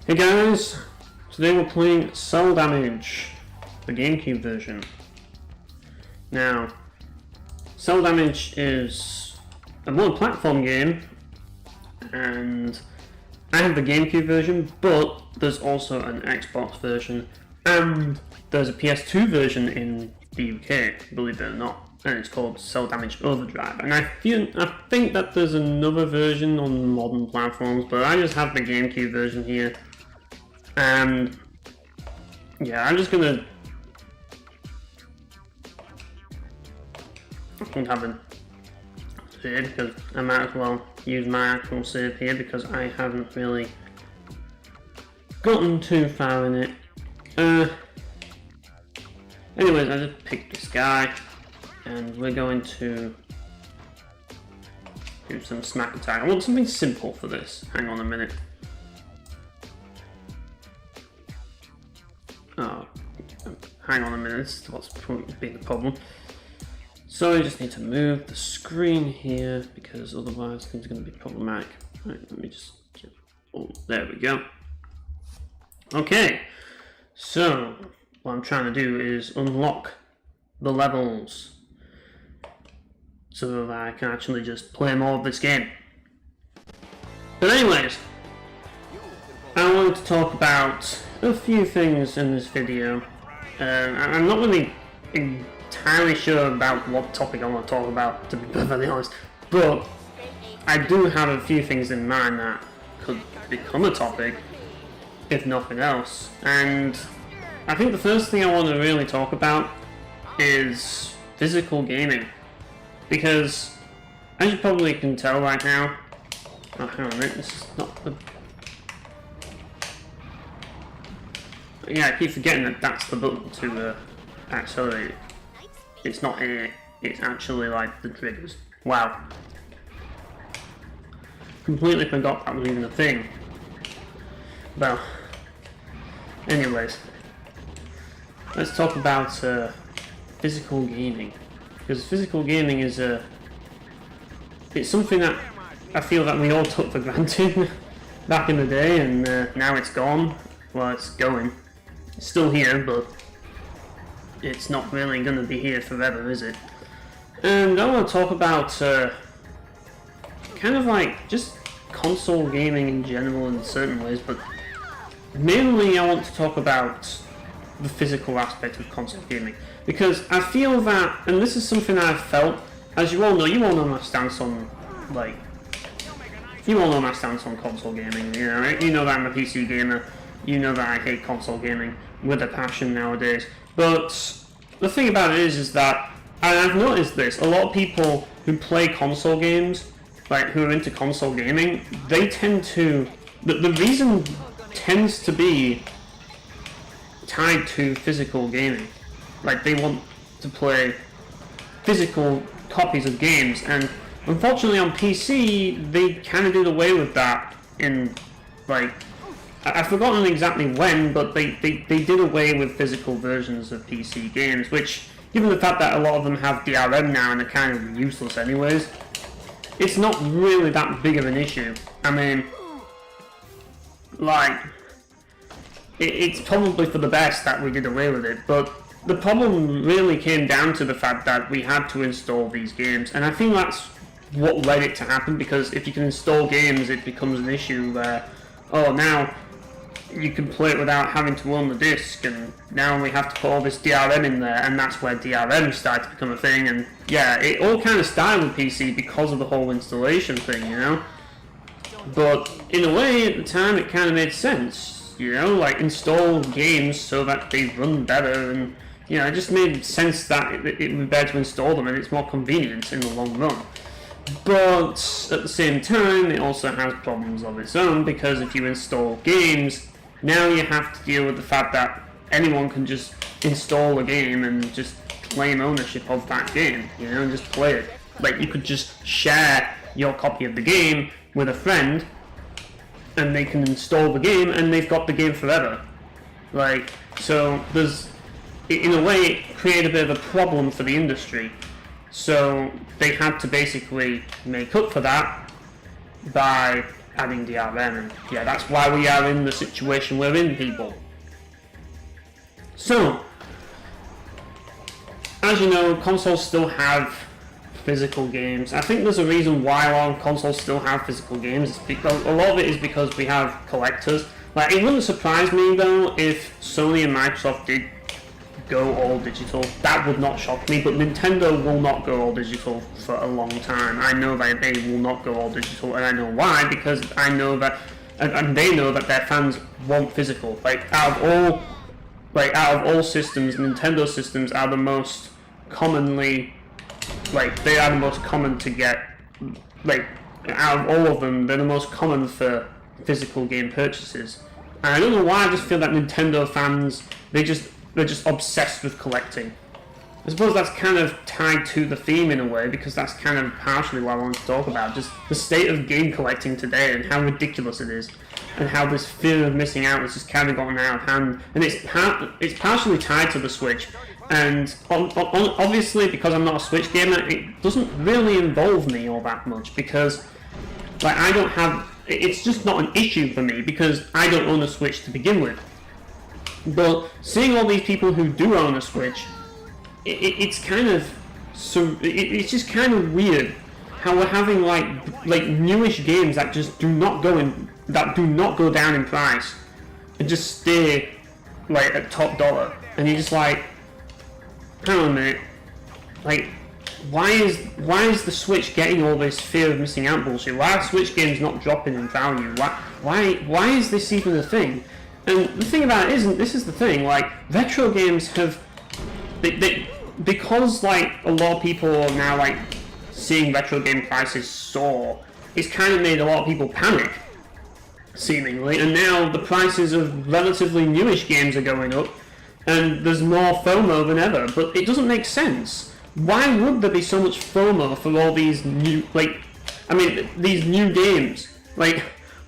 Hey guys, today we're playing Cel Damage, the Gamecube version. Now, Cel Damage is a multi-platform game, and I have the Gamecube version, but there's also an Xbox version, and there's a PS2 version in the UK, believe it or not, and it's called Cel Damage Overdrive. And I think that there's another version on modern platforms, but I just have the Gamecube version here. And yeah, I'm just gonna. I don't have a save because I might as well use my actual save here because I haven't really gotten too far in it. Anyways, I just picked this guy, and we're going to do some smack attack. I want something simple for this. Hang on a minute. Oh, hang on a minute, this is what's being the problem. So I just need to move the screen here because otherwise things are going to be problematic. Right, let me just get, oh, there we go. Okay, so what I'm trying to do is unlock the levels so that I can actually just play more of this game. But anyways, I wanted to talk about a few things in this video. I'm not really entirely sure about what topic I want to talk about, to be perfectly honest, but I do have a few things in mind that could become a topic, if nothing else. And I think the first thing I want to really talk about is physical gaming, because as you probably can tell right now, oh, hang on a minute, this is not the... Yeah, I keep forgetting that that's the button to accelerate. It's not A, it's actually like the triggers. Wow. Completely forgot that was even a thing. Well, anyways, let's talk about physical gaming. Because physical gaming is it's something that I feel that we all took for granted back in the day, and now it's gone. Well, it's going. It's still here, but it's not really going to be here forever, is it? And I want to talk about kind of like just console gaming in general in certain ways, but mainly I want to talk about the physical aspect of console gaming, because I feel that, and this is something I've felt, as you all know my stance on, like, you all know my stance on console gaming, you know, right? You know that I'm a PC gamer, you know that I hate console gaming with a passion nowadays. But the thing about it is that, and I've noticed this, a lot of people who play console games, like who are into console gaming, they tend to, the reason tends to be tied to physical gaming. Like they want to play physical copies of games, and unfortunately on PC, they kind of did away with that in, like, I've forgotten exactly when, but they did away with physical versions of PC games, which, given the fact that a lot of them have DRM now and are kind of useless anyways, it's not really that big of an issue. I mean, like, it's probably for the best that we did away with it, but the problem really came down to the fact that we had to install these games, and I think that's what led it to happen, because if you can install games, it becomes an issue where, oh, now you can play it without having to own the disc, and now we have to put all this DRM in there, and that's where DRM started to become a thing. And yeah, it all kind of started with PC because of the whole installation thing, you know. But in a way, at the time, it kind of made sense, you know, like install games so that they run better, and you know, it just made sense that it would be better to install them, and it's more convenient in the long run. But at the same time, it also has problems of its own, because if you install games, now you have to deal with the fact that anyone can just install a game and just claim ownership of that game, you know, and just play it. Like, you could just share your copy of the game with a friend, and they can install the game, and they've got the game forever. Like, so there's, in a way, it created a bit of a problem for the industry. So they had to basically make up for that by adding DRM, and yeah, that's why we are in the situation we're in, people. So, as you know, consoles still have physical games. I think there's a reason why a lot of consoles still have physical games. It's because, a lot of it is because we have collectors. Like, it wouldn't surprise me though if Sony and Microsoft did go all digital. That would not shock me, but Nintendo will not go all digital for a long time. I know that they will not go all digital, and I know why, because I know that, and they know that their fans want physical. Like, out of all systems, Nintendo systems are the most commonly, like, they are the most common to get, like, out of all of them, they're the most common for physical game purchases. And I don't know why, I just feel that Nintendo fans, they're just obsessed with collecting. I suppose that's kind of tied to the theme in a way, because that's kind of partially what I want to talk about, just the state of game collecting today and how ridiculous it is, and how this fear of missing out has just kind of gotten out of hand. And it's partially tied to the Switch, and obviously because I'm not a Switch gamer, it doesn't really involve me all that much, because like I don't have, it's just not an issue for me because I don't own a Switch to begin with. But seeing all these people who do own a Switch, it's kind of, so it's just kind of weird how we're having like newish games that just do not go down in price and just stay like at top dollar, and you're just like, hang on a minute, like why is the Switch getting all this fear of missing out bullshit? Why are Switch games not dropping in value? Why is this even a thing? And the thing about it isn't, this is the thing, like, retro games have, because, like, a lot of people are now, like, seeing retro game prices soar, it's kind of made a lot of people panic, seemingly, and now the prices of relatively newish games are going up, and there's more FOMO than ever, but it doesn't make sense. Why would there be so much FOMO for all these new, like, I mean, these new games? Like,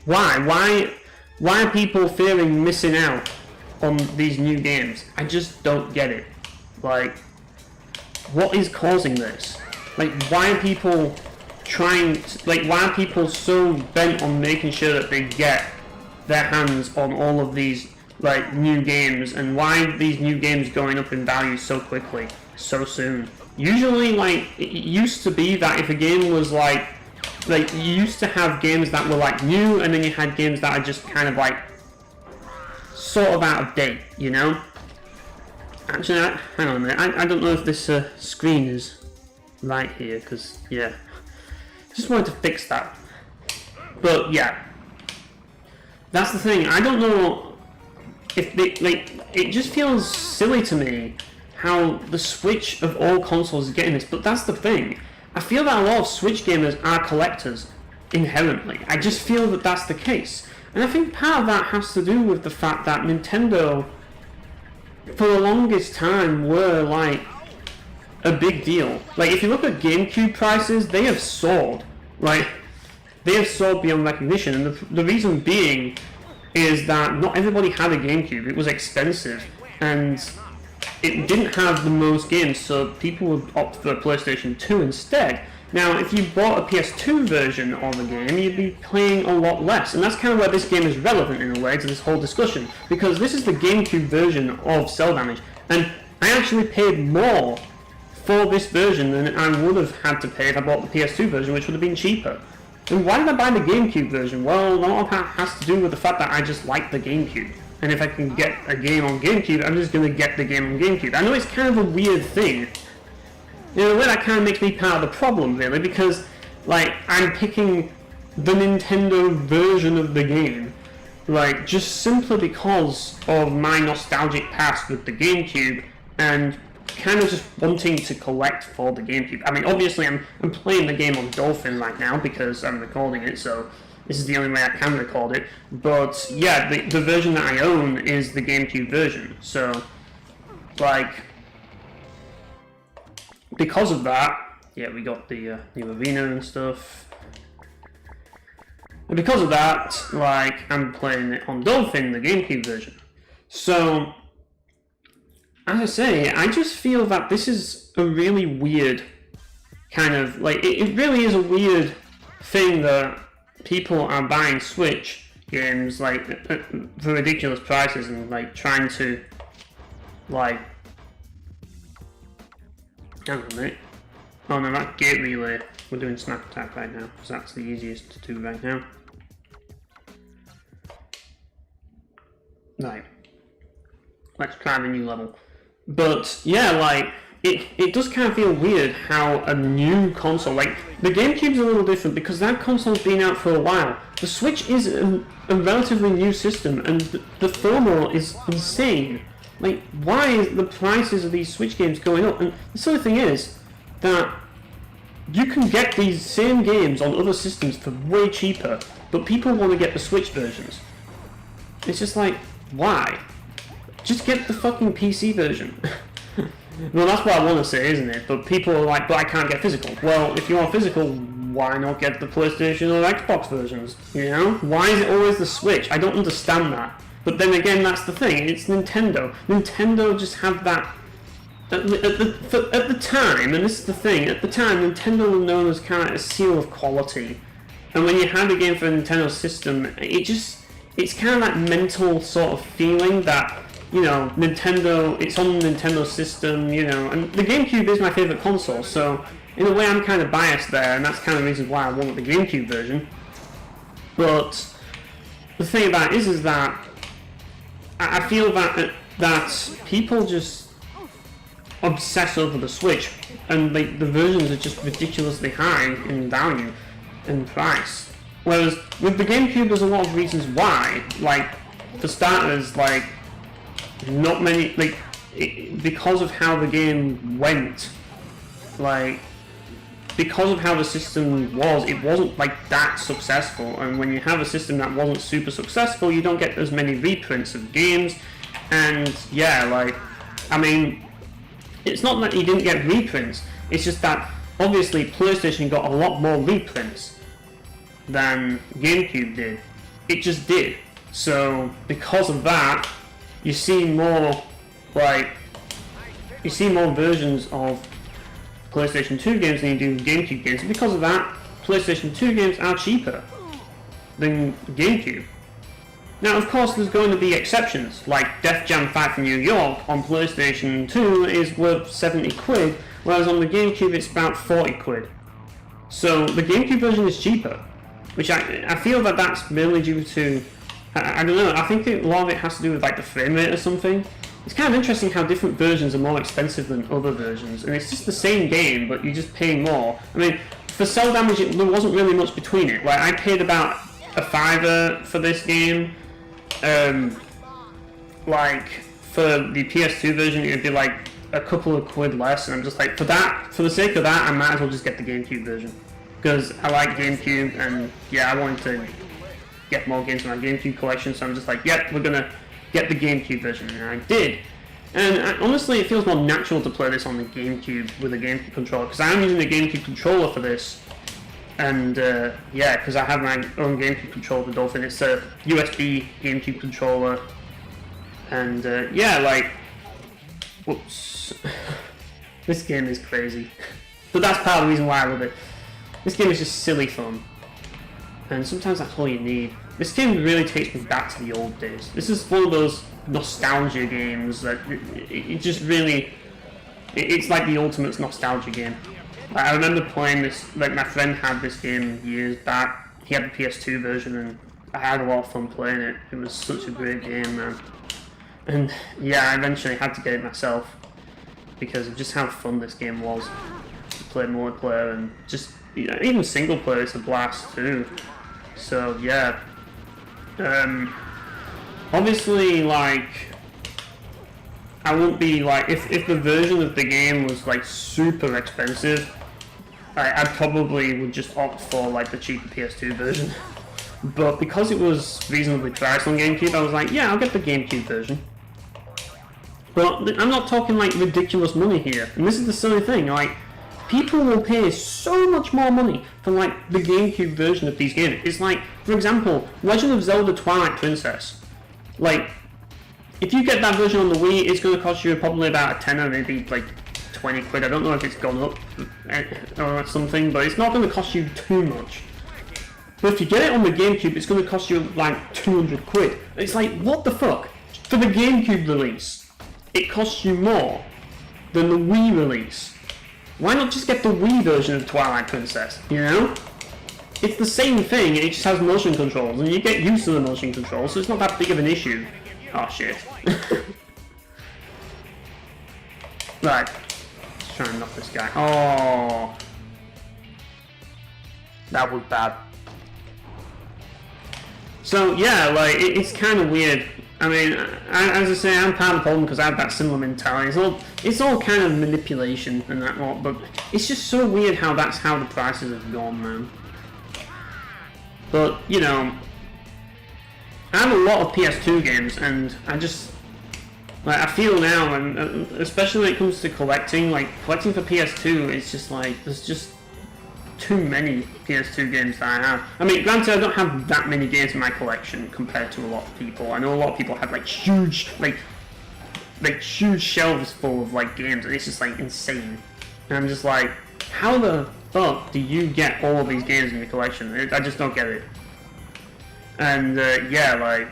why are people fearing missing out on these new games? I just don't get it. Like, what is causing this? Like, why are people why are people so bent on making sure that they get their hands on all of these, like, new games, and why are these new games going up in value so quickly, so soon? Usually, like, it used to be that if a game was, like, you used to have games that were like new, and then you had games that are just kind of like sort of out of date, you know? Actually, hang on a minute, I don't know if this screen is right here, because yeah, just wanted to fix that. But yeah, that's the thing, I don't know if they, like, it just feels silly to me how the Switch of all consoles is getting this, but that's the thing. I feel that a lot of Switch gamers are collectors, inherently. I just feel that that's the case. And I think part of that has to do with the fact that Nintendo, for the longest time, were, like, a big deal. Like, if you look at Gamecube prices, they have soared. Like, they have soared beyond recognition. And the reason being is that not everybody had a Gamecube. It was expensive. And it didn't have the most games, so people would opt for a PlayStation 2 instead. Now, if you bought a PS2 version of a game, you'd be playing a lot less, and that's kind of where this game is relevant in a way to this whole discussion, because this is the GameCube version of Cel Damage, and I actually paid more for this version than I would have had to pay if I bought the PS2 version, which would have been cheaper. And why did I buy the GameCube version? Well, a lot of that has to do with the fact that I just like the GameCube. And if I can get a game on GameCube, I'm just going to get the game on GameCube. I know it's kind of a weird thing. In a way, that kind of makes me part of the problem, really, because, like, I'm picking the Nintendo version of the game, like, just simply because of my nostalgic past with the GameCube, and kind of just wanting to collect for the GameCube. I mean, obviously, I'm playing the game on Dolphin right now, because I'm recording it, so this is the only way I can record it, but yeah, the version that I own is the GameCube version, so, like, because of that, yeah, we got the new arena and stuff, and because of that, like, I'm playing it on Dolphin, the GameCube version. So, as I say, I just feel that this is a really weird kind of, like, it really is a weird thing that people are buying Switch games like for ridiculous prices and like trying to like, hang on a minute. Oh no, that gate relay. We're doing snap attack right now because that's the easiest to do right now. Right. Let's try the new level. But yeah, like it does kind of feel weird how a new console, like the Gamecube's a little different because that console's been out for a while. The Switch is a relatively new system and the FOMO is insane. Like, why is the prices of these Switch games going up? And the sort of thing is that you can get these same games on other systems for way cheaper, but people want to get the Switch versions. It's just like, why? Just get the fucking PC version. Well, that's what I want to say, isn't it? But people are like, but I can't get physical. Well, if you want physical, why not get the PlayStation or Xbox versions? You know? Why is it always the Switch? I don't understand that. But then again, that's the thing. It's Nintendo. Nintendo just had that... At the time, and this is the thing, at the time, Nintendo was known as kind of a seal of quality. And when you had a game for a Nintendo system, it's kind of that mental sort of feeling that, you know, Nintendo, it's on the Nintendo system, you know, and the GameCube is my favourite console, so in a way I'm kind of biased there, and that's kind of the reason why I want the GameCube version. But the thing about it is that I feel that people just obsess over the Switch, and like the versions are just ridiculously high in value and price. Whereas with the GameCube, there's a lot of reasons why. Like, for starters, like not many, like because of how the game went, like because of how the system was, it wasn't like that successful. And when you have a system that wasn't super successful, you don't get as many reprints of games. And yeah, like I mean, it's not that you didn't get reprints, it's just that obviously PlayStation got a lot more reprints than GameCube did. It just did. So because of that, you see more versions of PlayStation 2 games than you do GameCube games. And because of that, PlayStation 2 games are cheaper than GameCube. Now, of course, there's going to be exceptions, like Def Jam Fight for New York on PlayStation 2 is worth 70 quid, whereas on the GameCube it's about 40 quid. So the GameCube version is cheaper, which I feel that that's mainly due to, I don't know, I think a lot of it has to do with like the frame rate or something. It's kind of interesting how different versions are more expensive than other versions, and it's just the same game, but you're just paying more. I mean, for Cel Damage, there wasn't really much between it. Like, I paid about a $5 for this game. Like for the PS2 version, it'd be like a couple of quid less, and I'm just like, for the sake of that, I might as well just get the GameCube version because I like GameCube, and yeah, I wanted to get more games in my GameCube collection, so I'm just like, yep, we're gonna get the GameCube version, and I did. And honestly, it feels more natural to play this on the GameCube with a GameCube controller because I'm using the GameCube controller for this. And yeah, because I have my own GameCube controller, the Dolphin. It's a USB GameCube controller, and yeah, like, whoops, this game is crazy. But that's part of the reason why I love it. This game is just silly fun, and sometimes that's all you need. This game really takes me back to the old days. This is one of those nostalgia games that it just really, it's like the ultimate nostalgia game. I remember playing this, like my friend had this game years back. He had the PS2 version and I had a lot of fun playing it. It was such a great game, man. And yeah, I eventually had to get it myself because of just how fun this game was to play multiplayer, and just, you know, even single player is a blast too. So yeah, obviously, like, I wouldn't be like, if the version of the game was like super expensive, I probably would just opt for like the cheaper PS2 version. But because it was reasonably priced on GameCube, I was like, yeah, I'll get the GameCube version. But I'm not talking like ridiculous money here, and this is the silly thing, like, people will pay so much more money for like the GameCube version of these games. It's like, for example, Legend of Zelda Twilight Princess. Like, if you get that version on the Wii, it's going to cost you probably about a tenner, maybe like 20 quid. I don't know if it's gone up or something, but it's not going to cost you too much. But if you get it on the Gamecube, it's going to cost you like 200 quid. It's like, what the fuck? For the Gamecube release, it costs you more than the Wii release. Why not just get the Wii version of Twilight Princess, you know? It's the same thing, it just has motion controls, and you get used to the motion controls, so it's not that big of an issue. Oh shit. Right. Let's try and knock this guy. Oh. That was bad. So yeah, like, it's kind of weird. I mean, as I say, I'm part of the problem because I have that similar mentality. It's all kind of manipulation and that lot, but it's just so weird how that's how the prices have gone, man. But, you know, I have a lot of PS2 games, and I just, like, I feel now, and especially when it comes to collecting, like, collecting for PS2, it's just like, there's just too many PS2 games that I have. I mean, granted, I don't have that many games in my collection compared to a lot of people. I know a lot of people have like huge shelves full of like games, and it's just like insane. And I'm just like, how the fuck do you get all of these games in your collection? I just don't get it. And yeah, like,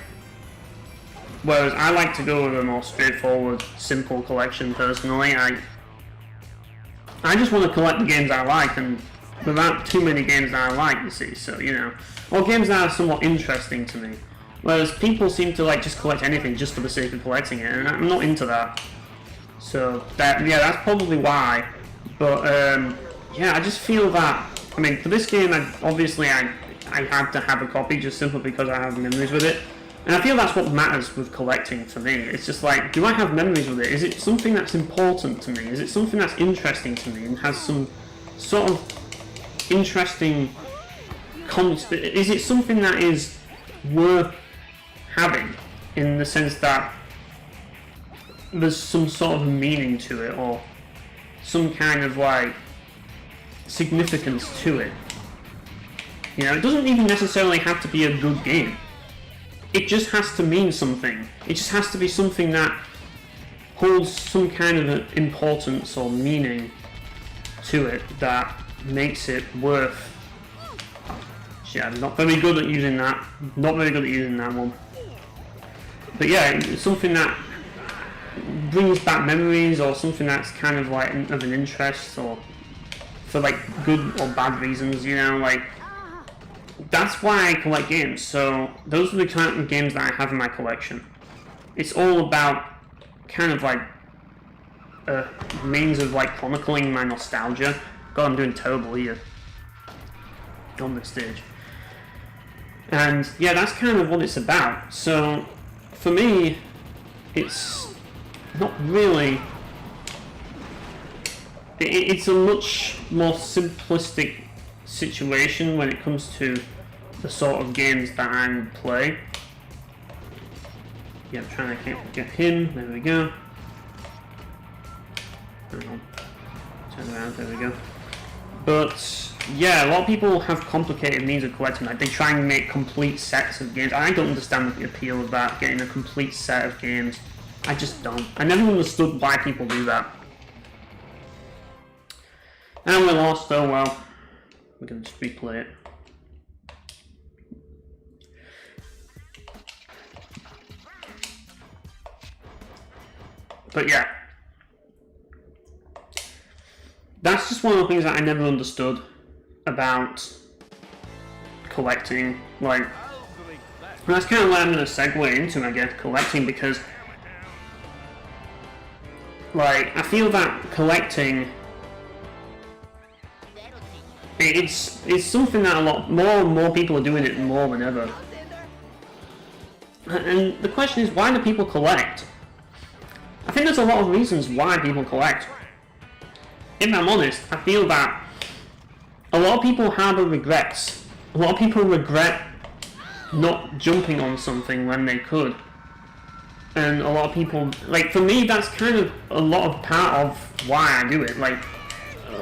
whereas I like to go with a more straightforward, simple collection personally. I just want to collect the games I like, and without too many games that I like, you see, so, you know, or games that are somewhat interesting to me. Whereas people seem to like just collect anything just for the sake of collecting it, and I'm not into that. So that, yeah, that's probably why. But yeah, I just feel that, I mean, for this game, obviously I had to have a copy just simply because I have memories with it. And I feel that's what matters with collecting for me. It's just like, do I have memories with it? Is it something that's important to me? Is it something that's interesting to me and has some sort of interesting is it something that is worth having, in the sense that there's some sort of meaning to it, or some kind of like significance to it? You know, it doesn't even necessarily have to be a good game. It just has to mean something. It just has to be something that holds some kind of importance or meaning to it that makes it worth. Shit, I'm not very good at using that. Not very good at using that one. But yeah, it's something that brings back memories, or something that's kind of like of an interest, or for like good or bad reasons, you know, like, that's why I collect games. So those are the kind of games that I have in my collection. It's all about kind of like a means of like chronicling my nostalgia. God, I'm doing terrible here on this stage. And yeah, that's kind of what it's about. So for me, it's not really, it's a much more simplistic situation when it comes to the sort of games that I play. Yeah, I'm trying to get him, there we go. Turn around, there we go. But yeah, a lot of people have complicated means of collecting. Like, they try and make complete sets of games. I don't understand the appeal of that, getting a complete set of games. I just don't. I never understood why people do that. And we lost, oh well. We're going to just replay it. But yeah. That's just one of the things that I never understood about collecting. Like, and that's kind of what I'm going to segue into, I guess, collecting, because like, I feel that collecting, it's something that a lot more and more people are doing it more than ever. And the question is, why do people collect? I think there's a lot of reasons why people collect. If I'm honest, I feel that a lot of people harbour regrets. A lot of people regret not jumping on something when they could. And a lot of people, like, for me, that's kind of a lot of part of why I do it. Like,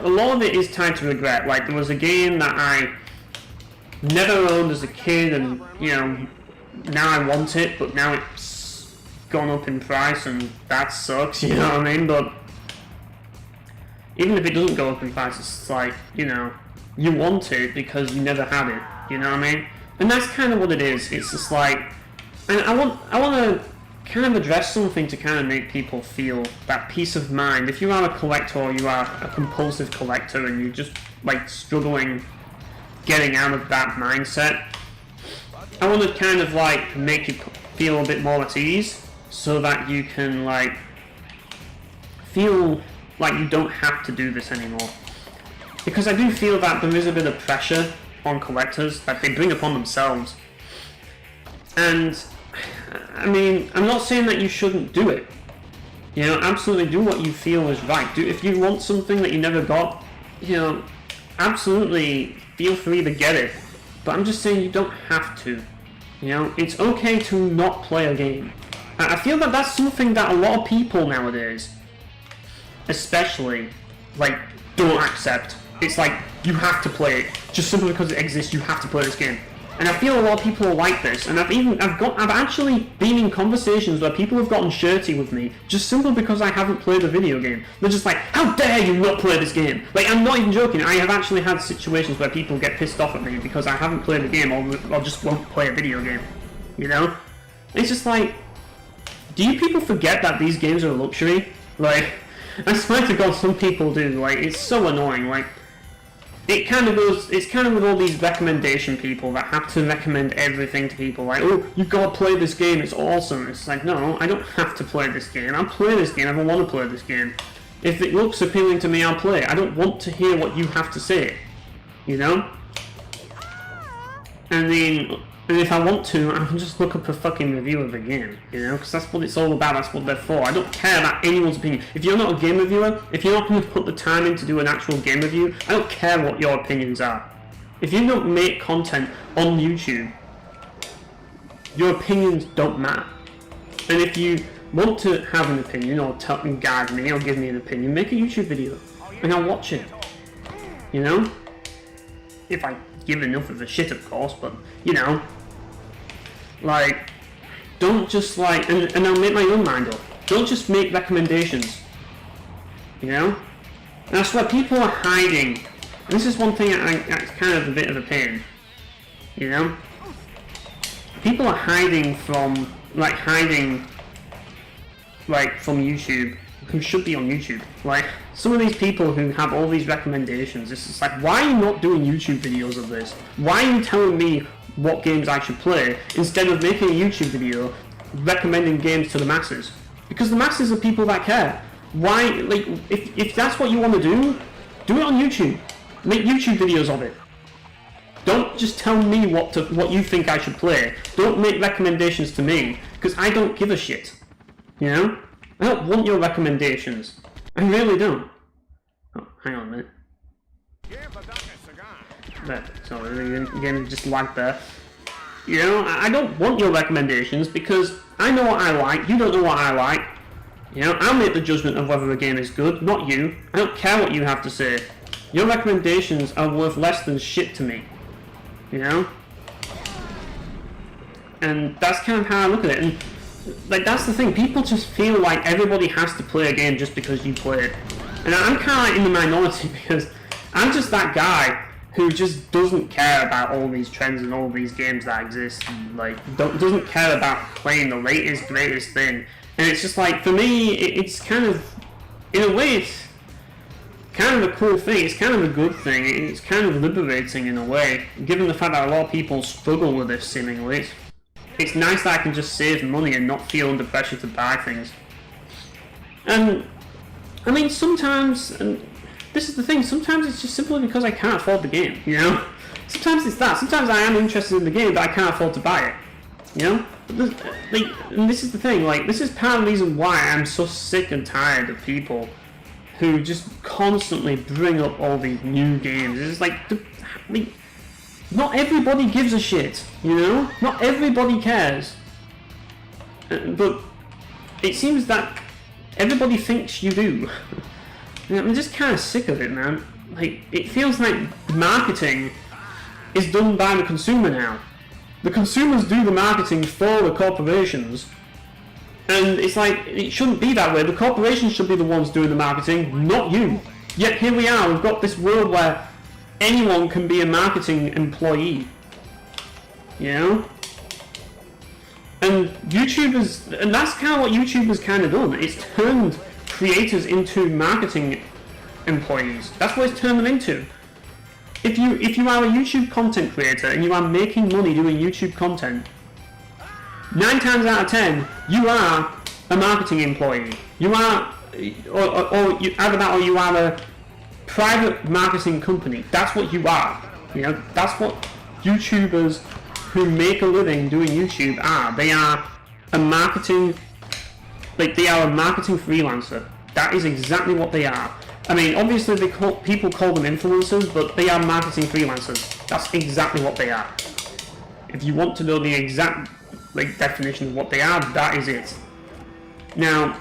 a lot of it is tied to regret. Like, there was a game that I never owned as a kid, and, you know, now I want it, but now it's gone up in price, and that sucks, you know what I mean? But even if it doesn't go up in price, it's like, you know, you want it because you never had it. You know what I mean? And that's kind of what it is. It's just like, and I want to kind of address something to kind of make people feel that peace of mind. If you are a collector or you are a compulsive collector and you're just like struggling getting out of that mindset, I want to kind of like make you feel a bit more at ease so that you can like feel like you don't have to do this anymore. Because I do feel that there is a bit of pressure on collectors that they bring upon themselves. And I mean, I'm not saying that you shouldn't do it. You know, absolutely do what you feel is right. If you want something that you never got, you know, absolutely feel free to get it. But I'm just saying you don't have to. You know, it's okay to not play a game. I feel that that's something that a lot of people nowadays, especially, like, don't accept. It's like, you have to play it. Just simply because it exists, you have to play this game. And I feel a lot of people are like this, and I've actually been in conversations where people have gotten shirty with me just simply because I haven't played a video game. They're just like, how dare you not play this game? Like, I'm not even joking. I have actually had situations where people get pissed off at me because I haven't played a game or just won't play a video game. You know? It's just like, do you people forget that these games are a luxury? Like, I swear to God, some people do. Like, it's so annoying. Like, it's kind of with all these recommendation people that have to recommend everything to people, like, oh, you gotta play this game, it's awesome. It's like, no, I don't have to play this game. I'll play this game if I want to play this game. If it looks appealing to me, I'll play it. I don't want to hear what you have to say, you know? And then, and if I want to, I can just look up a fucking review of the game, you know? Because that's what it's all about, that's what they're for. I don't care about anyone's opinion. If you're not a game reviewer, if you're not going to put the time in to do an actual game review, I don't care what your opinions are. If you don't make content on YouTube, your opinions don't matter. And if you want to have an opinion, or guide me, or give me an opinion, make a YouTube video, and I'll watch it. You know? If I give enough of a shit, of course, but, you know, like, don't just like, and I'll make my own mind up. Don't just make recommendations, you know? And that's where people are hiding. And this is one thing that's kind of a bit of a pain, you know? People are hiding from from YouTube, who should be on YouTube. Like, some of these people who have all these recommendations, it's just like, why are you not doing YouTube videos of this? Why are you telling me what games I should play instead of making a YouTube video recommending games to the masses? Because the masses are people that care. Why, like, if that's what you want to do it on YouTube. Make YouTube videos of it. Don't just tell me what you think I should play. Don't make recommendations to me, because I don't give a shit. You know? I don't want your recommendations. I really don't. Oh, hang on a minute. Sorry, the game just lagged there. You know, I don't want your recommendations because I know what I like, you don't know what I like. You know, I'll make the judgment of whether a game is good, not you. I don't care what you have to say. Your recommendations are worth less than shit to me. You know? And that's kind of how I look at it. And like, that's the thing, people just feel like everybody has to play a game just because you play it. And I'm kind of like in the minority because I'm just that guy who just doesn't care about all these trends and all these games that exist, and like doesn't care about playing the latest, greatest thing. And it's just like, for me, it's kind of, in a way, it's kind of a cool thing, it's kind of a good thing, it's kind of liberating in a way, given the fact that a lot of people struggle with this seemingly. It's nice that I can just save money and not feel under pressure to buy things. And, I mean, sometimes, and this is the thing, sometimes it's just simply because I can't afford the game, you know? Sometimes it's that, sometimes I am interested in the game, but I can't afford to buy it, you know? And this is the thing, like, this is part of the reason why I'm so sick and tired of people who just constantly bring up all these new games. It's like, not everybody gives a shit, you know? Not everybody cares. But it seems that everybody thinks you do. I'm just kind of sick of it, man. Like, it feels like marketing is done by the consumer now. The consumers do the marketing for the corporations. And it's like, it shouldn't be that way. The corporations should be the ones doing the marketing, not you. Yet here we are, we've got this world where anyone can be a marketing employee. you know? And YouTubers, and that's kind of what YouTubers kind of done. It's turned creators into marketing employees. That's what it's turned them into. If you are a YouTube content creator and you are making money doing YouTube content, 9 times out of 10, you are a marketing employee. You are, or you, either that or you are a private marketing company. That's what you are. You know, that's what YouTubers who make a living doing YouTube are. They are a marketing, they are a marketing freelancer. That is exactly what they are. I mean, obviously people call them influencers, but they are marketing freelancers. That's exactly what they are. If you want to know the exact definition of what they are, that is it. Now,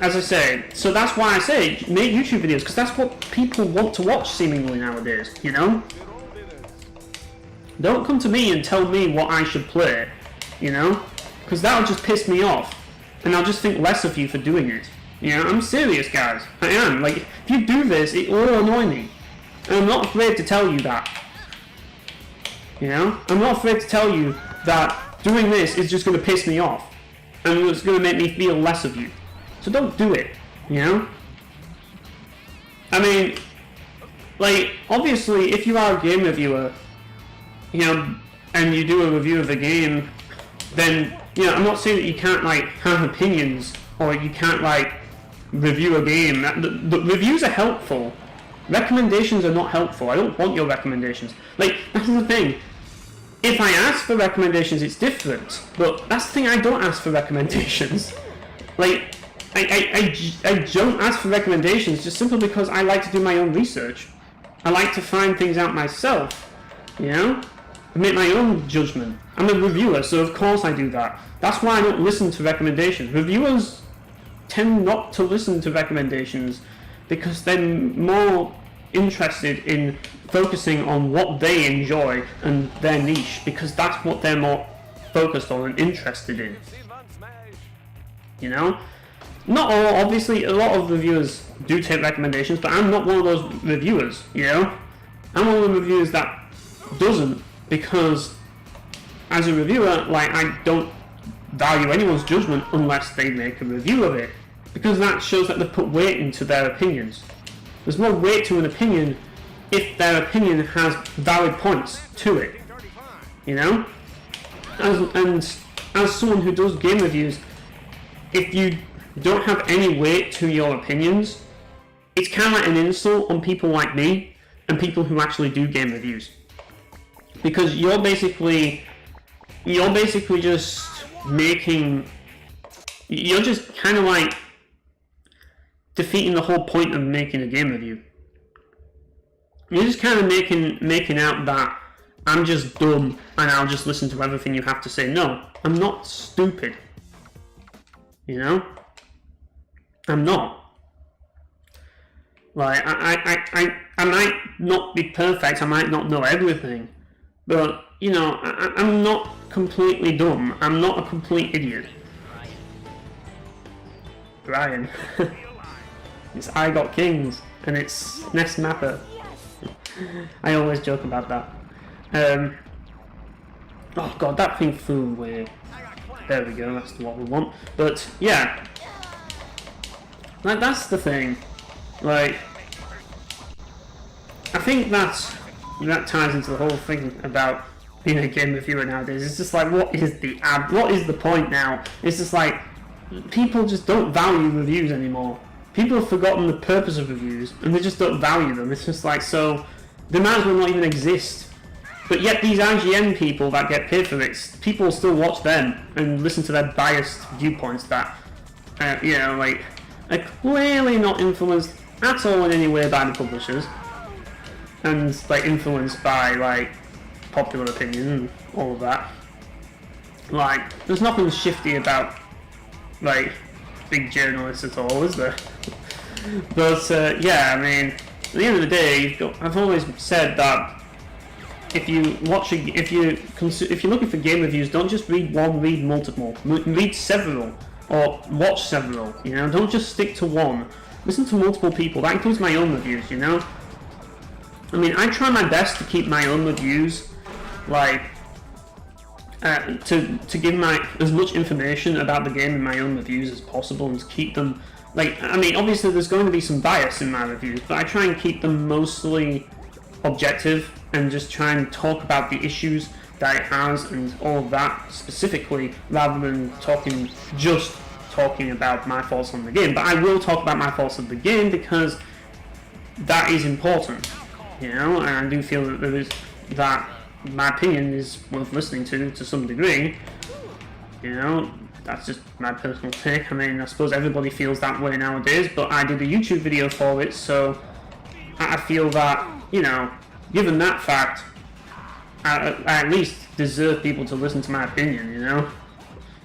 as I say, so that's why I say make YouTube videos, because that's what people want to watch seemingly nowadays, you know? Don't come to me and tell me what I should play, you know? Because that'll just piss me off, and I'll just think less of you for doing it. You know, I'm serious, guys. I am. Like, if you do this, it will annoy me. And I'm not afraid to tell you that. You know? I'm not afraid to tell you that doing this is just going to piss me off. And it's going to make me feel less of you. So don't do it. You know? I mean, like, obviously, if you are a game reviewer, you know, and you do a review of a game, then, you know, I'm not saying that you can't, like, have opinions, or you can't, like, review a game. The reviews are helpful. Recommendations are not helpful. I don't want your recommendations. Like, that's the thing. If I ask for recommendations, it's different. But that's the thing, I don't ask for recommendations. Like, I don't ask for recommendations just simply because I like to do my own research. I like to find things out myself, you know? I make my own judgment. I'm a reviewer, so of course I do that. That's why I don't listen to recommendations. Reviewers tend not to listen to recommendations because they're more interested in focusing on what they enjoy and their niche, because that's what they're more focused on and interested in. You know? Not all, obviously, a lot of reviewers do take recommendations, but I'm not one of those reviewers, you know? I'm one of the reviewers that doesn't, because as a reviewer, like, I don't value anyone's judgment unless they make a review of it, because that shows that they've put weight into their opinions. There's more weight to an opinion if their opinion has valid points to it, you know? And as someone who does game reviews, if you don't have any weight to your opinions, it's kind of like an insult on people like me and people who actually do game reviews, because you're basically just you're just kind of like defeating the whole point of making a game review. You're just kind of making out that I'm just dumb and I'll just listen to everything you have to say. No, I'm not stupid. You know? I'm not. Like, I might not be perfect, I might not know everything, but, you know, I'm not completely dumb. I'm not a complete idiot. Brian. It's I Got Kings, and it's Nest Mapper. I always joke about that. Oh god, that thing flew away. There we go, that's what we want. But, yeah. Like, that's the thing. Like, I think that ties into the whole thing about being a game reviewer nowadays. It's just like, what is the point now? It's just like, people just don't value reviews anymore. People have forgotten the purpose of reviews, and they just don't value them. It's just like, so, they might as well not even exist. But yet these IGN people that get paid for it, people still watch them and listen to their biased viewpoints that, you know, like, are clearly not influenced at all in any way by the publishers, and, like, influenced by, like, popular opinion and all of that. Like, there's nothing shifty about, like, big journalists at all, is there? But, yeah, I mean, at the end of the day, I've always said that if you're looking for game reviews, don't just read one, read multiple. Read several, or watch several, you know? Don't just stick to one. Listen to multiple people. That includes my own reviews, you know? I mean, I try my best to keep my own reviews like to give as much information about the game in my own reviews as possible, and to keep them like, I mean, obviously there's going to be some bias in my reviews, but I try and keep them mostly objective and just try and talk about the issues that it has and all of that specifically, rather than talking about my faults on the game. But I will talk about my faults of the game because that is important, you know, and I do feel that my opinion is worth listening to some degree, you know. That's just my personal take. I mean, I suppose everybody feels that way nowadays, but I did a YouTube video for it, so I feel that, you know, given that fact, I at least deserve people to listen to my opinion, you know.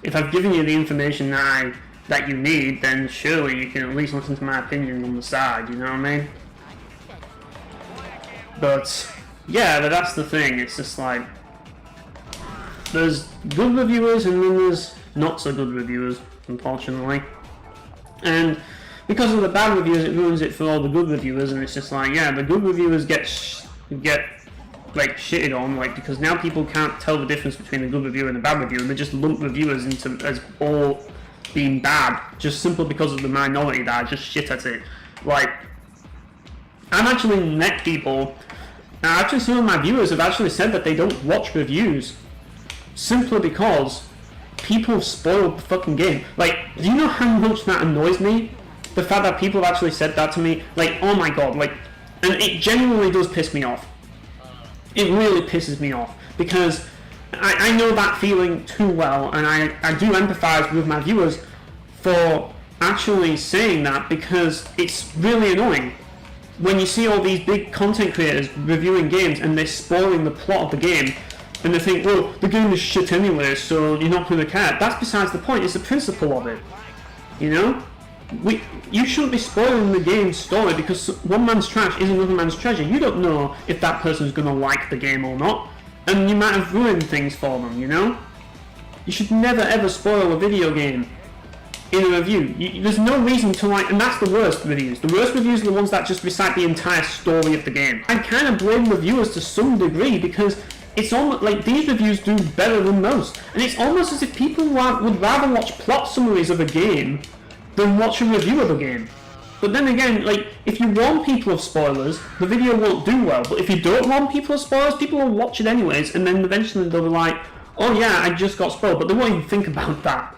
If I've given you the information that you need, then surely you can at least listen to my opinion on the side, you know what I mean? But yeah, but that's the thing. It's just like, there's good reviewers and then there's not so good reviewers, unfortunately. And because of the bad reviews, it ruins it for all the good reviewers, and it's just like, yeah, the good reviewers get like shitted on, like, because now people can't tell the difference between a good reviewer and a bad reviewer, and they just lump reviewers into as all being bad, just simply because of the minority that are just shit at it. Like, I've actually met people, actually some of my viewers have actually said that they don't watch reviews simply because people spoil the fucking game. Like, do you know how much that annoys me? The fact that people have actually said that to me, like, oh my god, like, and it genuinely does piss me off. It really pisses me off, because I know that feeling too well, and I do empathize with my viewers for actually saying that, because it's really annoying when you see all these big content creators reviewing games and they're spoiling the plot of the game, and they think, well, the game is shit anyway, so you're not going to care. That's besides the point. It's the principle of it, you know? You shouldn't be spoiling the game's story because one man's trash is another man's treasure. You don't know if that person's going to like the game or not, and you might have ruined things for them, you know? You should never ever spoil a video game in a review. There's no reason to, like, and that's the worst reviews. The worst reviews are the ones that just recite the entire story of the game. I kind of blame reviewers to some degree, because it's almost like these reviews do better than most, and it's almost as if people would rather watch plot summaries of a game than watch a review of a game. But then again, like, if you warn people of spoilers, the video won't do well. But if you don't warn people of spoilers, people will watch it anyways, and then eventually they'll be like, oh yeah, I just got spoiled, but they won't even think about that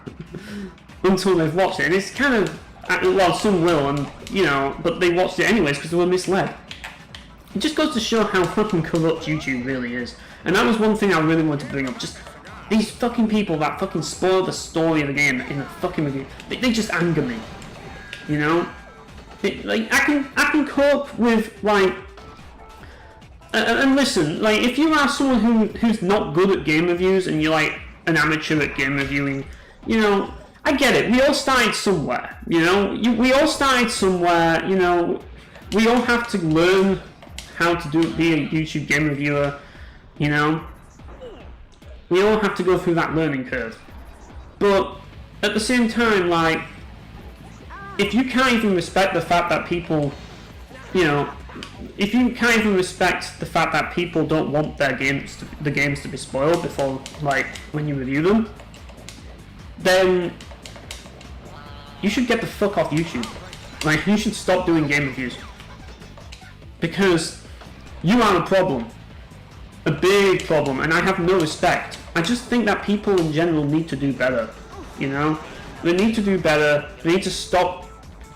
until they've watched it. And it's kind of, well, some will, and you know, but they watched it anyways because they were misled. It just goes to show how fucking corrupt YouTube really is. And that was one thing I really wanted to bring up. Just these fucking people that fucking spoil the story of the game in a fucking review. They just anger me. You know? Like, I can cope with, like... and listen, like, if you are someone who's not good at game reviews and you're, like, an amateur at game reviewing, you know, I get it. We all started somewhere, you know? We all started somewhere, you know? We all have to learn how to be a YouTube game reviewer. You know, we all have to go through that learning curve. But at the same time, like, if you can't even respect the fact that people, you know, if you can't even respect the fact that people don't want the games to be spoiled before, like, when you review them, then you should get the fuck off YouTube. Like, you should stop doing game reviews, because you are a problem. A big problem, and I have no respect. I just think that people in general need to do better, you know? They need to do better. They need to stop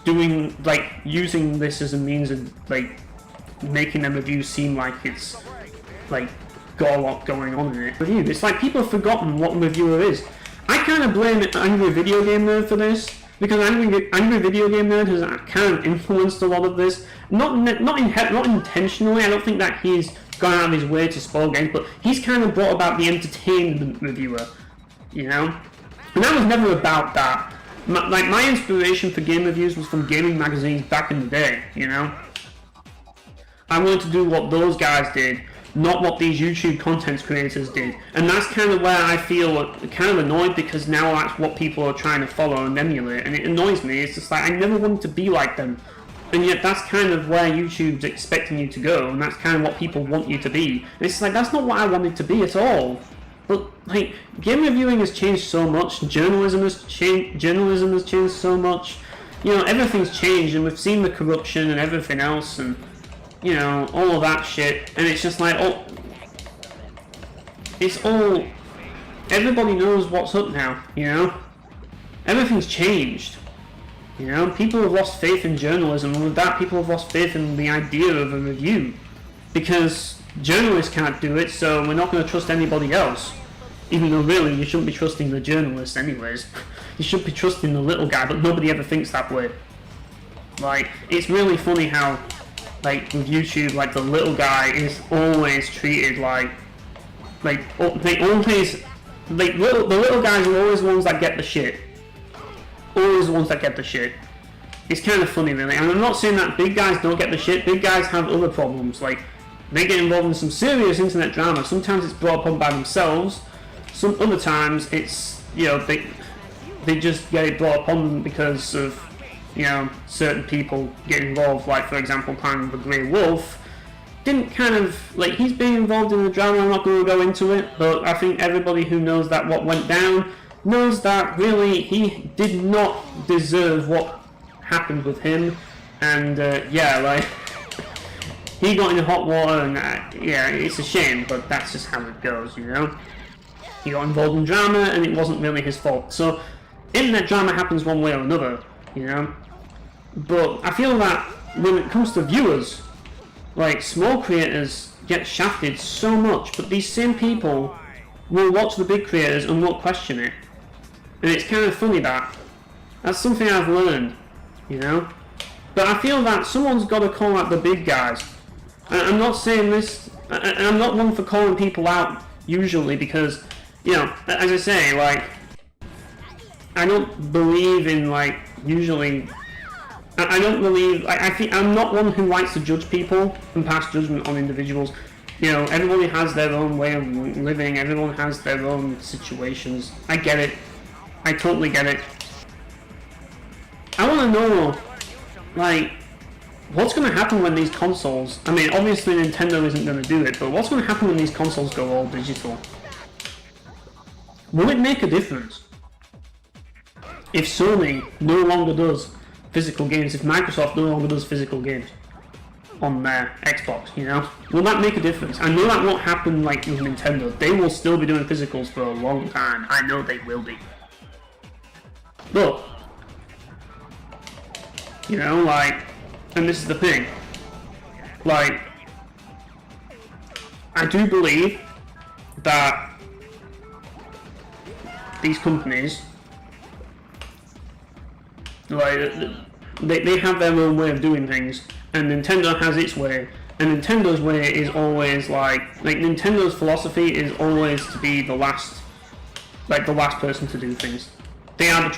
doing, like, using this as a means of, like, making their review seem like it's, like, got a lot going on in it. Review. It's like people have forgotten what a reviewer is. I kind of blame Angry Video Game Nerd for this, because Angry Video Game Nerd has kind of influenced a lot of this. Not intentionally. I don't think that he's gone out of his way to spoil games, but he's kind of brought about the entertainment reviewer, you know? And I was never about that. My inspiration for game reviews was from gaming magazines back in the day, you know? I wanted to do what those guys did, not what these YouTube content creators did. And that's kind of where I feel kind of annoyed, because now that's what people are trying to follow and emulate, and it annoys me. It's just like, I never wanted to be like them. And yet that's kind of where YouTube's expecting you to go, and that's kind of what people want you to be. And it's like, that's not what I wanted to be at all. But, like, game reviewing has changed so much, journalism has changed so much. You know, everything's changed, and we've seen the corruption and everything else, and, you know, all of that shit. And it's just like, oh, it's all, everybody knows what's up now, you know? Everything's changed. You know, people have lost faith in journalism, and with that, people have lost faith in the idea of a review. Because journalists can't do it, so we're not going to trust anybody else. Even though, really, you shouldn't be trusting the journalists anyways. You should be trusting the little guy, but nobody ever thinks that way. Like, it's really funny how, like, with YouTube, like, the little guy is always treated like they always, like, the little guys are always the ones that get the shit. Always the ones that get the shit. It's kind of funny, really. And I'm not saying that big guys don't get the shit. Big guys have other problems. Like, they get involved in some serious internet drama. Sometimes it's brought upon by themselves. Some other times it's, you know, they just get it brought upon them because of, you know, certain people get involved. Like, for example, Clan of the Grey Wolf didn't kind of, like, he's being involved in the drama. I'm not going to go into it, but I think everybody who knows that what went down knows that really he did not deserve what happened with him, and yeah, like, he got in hot water, and yeah, it's a shame, but that's just how it goes, you know. He got involved in drama, and it wasn't really his fault. So internet drama happens one way or another, you know. But I feel that when it comes to viewers, like, small creators get shafted so much, but these same people will watch the big creators and won't question it. And it's kind of funny that. That's something I've learned, you know? But I feel that someone's got to call out the big guys. And I'm not saying this, and I'm not one for calling people out, usually, because, you know, as I say, like, I don't believe in, like, usually, I don't believe, I think, I'm not one who likes to judge people and pass judgment on individuals. You know, everybody has their own way of living, everyone has their own situations. I get it. I totally get it. I want to know, like, what's going to happen when these consoles, I mean, obviously Nintendo isn't going to do it, but what's going to happen when these consoles go all digital? Will it make a difference? If Sony no longer does physical games, if Microsoft no longer does physical games on their Xbox, you know? Will that make a difference? I know that won't happen like with Nintendo. They will still be doing physicals for a long time. I know they will be. But, you know, like, and this is the thing, like, I do believe that these companies, like, they have their own way of doing things, and Nintendo has its way, and Nintendo's way is always like Nintendo's philosophy is always to be the last person to do things. They are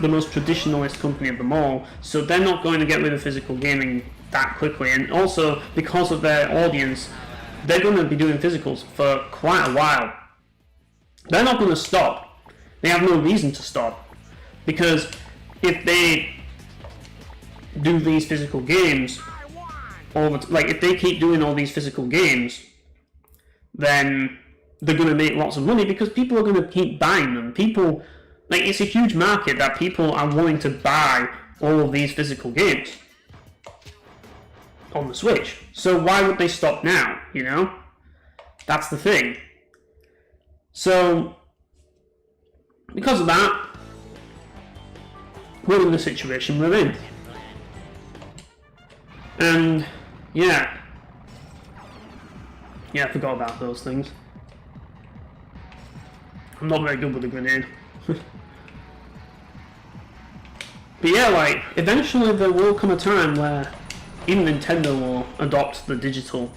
the most traditionalist company of them all, so they're not going to get rid of physical gaming that quickly, and also because of their audience, they're going to be doing physicals for quite a while. They're not going to stop. They have no reason to stop, because if they do these physical games, if they keep doing all these physical games, then they're going to make lots of money because people are going to keep buying them. People, like, it's a huge market that people are willing to buy all of these physical games on the Switch. So why would they stop now, you know? That's the thing. So, because of that, we're in the situation we're in. And, yeah, I forgot about those things. I'm not very good with a grenade. But yeah, like, eventually there will come a time where even Nintendo will adopt the digital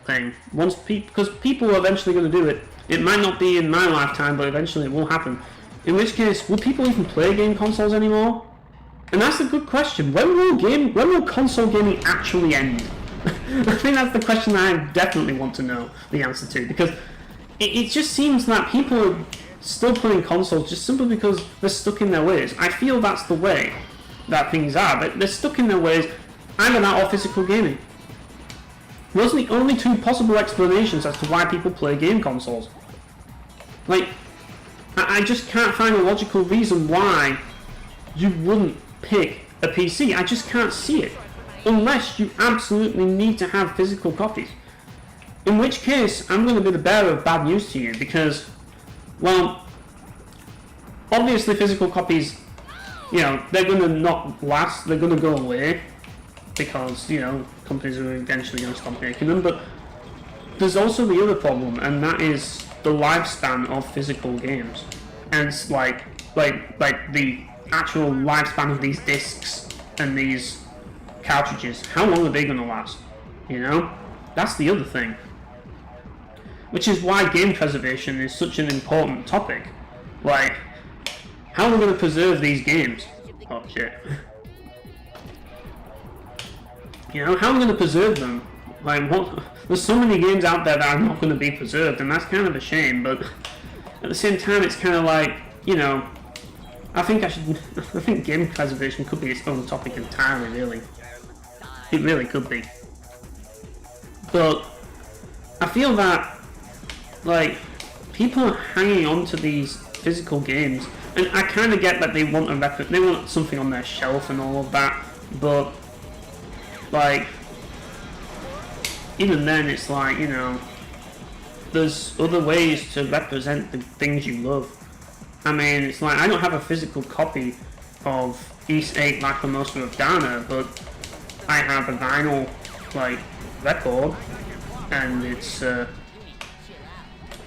thing. Because people are eventually going to do it. It might not be in my lifetime, but eventually it will happen. In which case, will people even play game consoles anymore? And that's a good question. When will console gaming actually end? I think that's the question I definitely want to know the answer to, because it just seems that people are still playing consoles just simply because they're stuck in their ways. I feel that's the way. that things are. But they're stuck in their ways, either that or physical gaming. Those are the only two possible explanations as to why people play game consoles. Like, I just can't find a logical reason why you wouldn't pick a PC. I just can't see it. Unless you absolutely need to have physical copies. In which case, I'm going to be the bearer of bad news to you because, well, obviously physical copies, you know, they're going to not last, they're going to go away because, you know, companies are eventually going to stop making them, but there's also the other problem, and that is the lifespan of physical games. And it's like the actual lifespan of these discs and these cartridges. How long are they going to last? You know? That's the other thing. Which is why game preservation is such an important topic. Like, how are we going to preserve these games? Oh shit. You know, how are we going to preserve them? Like, what? There's so many games out there that are not going to be preserved, and that's kind of a shame, but at the same time, it's kind of like, you know, I think game preservation could be its own topic entirely, really. It really could be. But I feel that, like, people are hanging on to these physical games, and I kind of get that they want they want something on their shelf and all of that, but, like, even then, it's like, you know, there's other ways to represent the things you love. I mean, it's like, I don't have a physical copy of East 8 Lacrimosa of Dana, but I have a vinyl, like, record, and it's the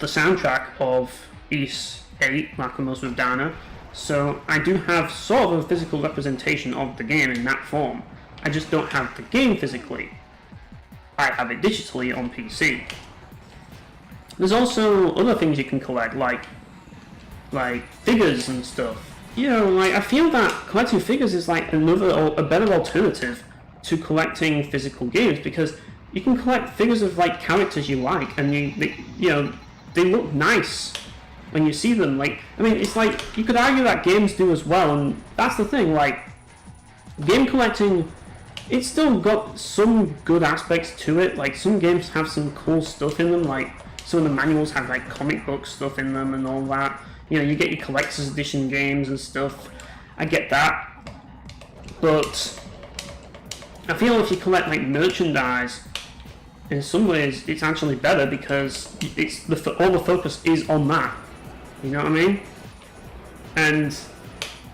soundtrack of East 8 Lacrimosa of Dana, so I do have sort of a physical representation of the game in that form. I just don't have the game physically. I have it digitally on PC. There's also other things you can collect, like figures and stuff. You know, like, I feel that collecting figures is like a better alternative to collecting physical games, because you can collect figures of like characters you like, and they look nice when you see them. Like, I mean, it's like, you could argue that games do as well, and that's the thing. Like, game collecting, it's still got some good aspects to it. Like, some games have some cool stuff in them, like some of the manuals have like comic book stuff in them and all that. You know, you get your collector's edition games and stuff. I get that. But I feel if you collect like merchandise, in some ways it's actually better, because it's all the focus is on that. You know what I mean? And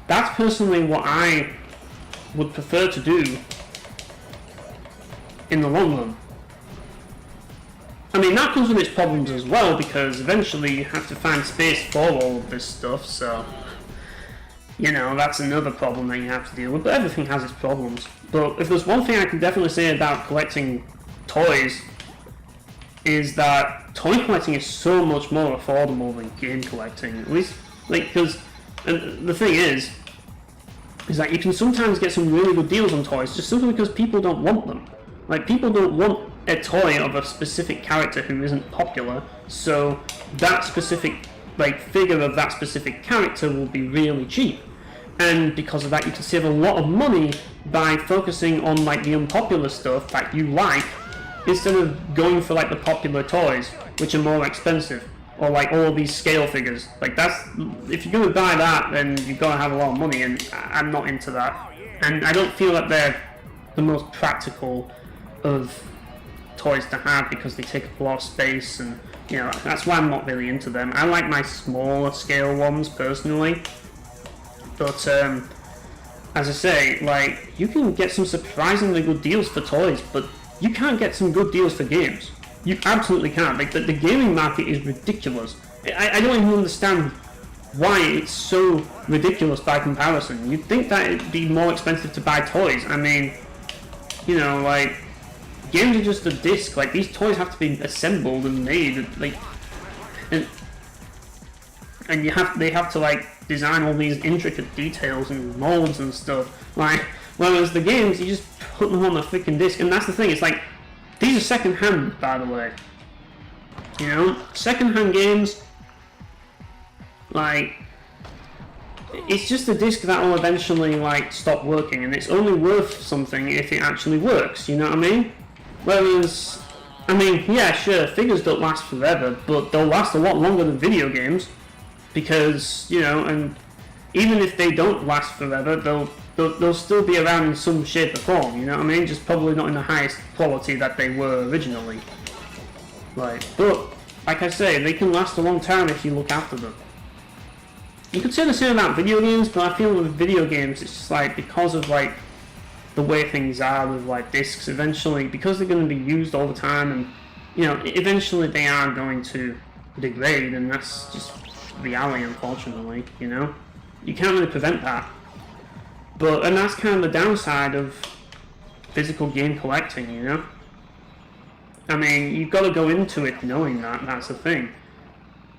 that's personally what I would prefer to do in the long run. I mean, that comes with its problems as well, because eventually you have to find space for all of this stuff, so, you know, that's another problem that you have to deal with. But everything has its problems. But if there's one thing I can definitely say about collecting toys, is that toy collecting is so much more affordable than game collecting. At least, like, because, and the thing is that you can sometimes get some really good deals on toys just simply because people don't want them. Like, people don't want a toy of a specific character who isn't popular, so that specific, like, figure of that specific character will be really cheap. And because of that, you can save a lot of money by focusing on, like, the unpopular stuff that you like, instead of going for, like, the popular toys, which are more expensive, or like all these scale figures. Like, that's, if you're going to buy that, then you've got to have a lot of money, and I'm not into that. And I don't feel that they're the most practical of toys to have, because they take up a lot of space, and, you know, that's why I'm not really into them. I like my smaller scale ones personally, but as I say, like, you can get some surprisingly good deals for toys, but you can't get some good deals for games. You absolutely can't. Like, the gaming market is ridiculous. I don't even understand why it's so ridiculous by comparison. You'd think that it'd be more expensive to buy toys. I mean, you know, like, games are just a disc. Like, these toys have to be assembled and made. Like, and they have to, like, design all these intricate details and molds and stuff. Like, whereas the games, you just put them on a freaking disc. And that's the thing. It's like, these are second-hand, by the way. You know, second-hand games, like, it's just a disc that will eventually like stop working, and it's only worth something if it actually works. You know what I mean? Whereas, I mean, yeah, sure, figures don't last forever, but they'll last a lot longer than video games, because, you know, and even if they don't last forever, they'll still be around in some shape or form. You know what I mean? Just probably not in the highest quality that they were originally. But like I say, they can last a long time if you look after them. You could say the same about video games, but I feel with video games, it's just like, because of like the way things are with like discs, eventually, because they're going to be used all the time, and you know, eventually they are going to degrade, and that's just reality, unfortunately. You know, you can't really prevent that. And that's kind of the downside of physical game collecting. You know, I mean, you've got to go into it knowing that that's the thing.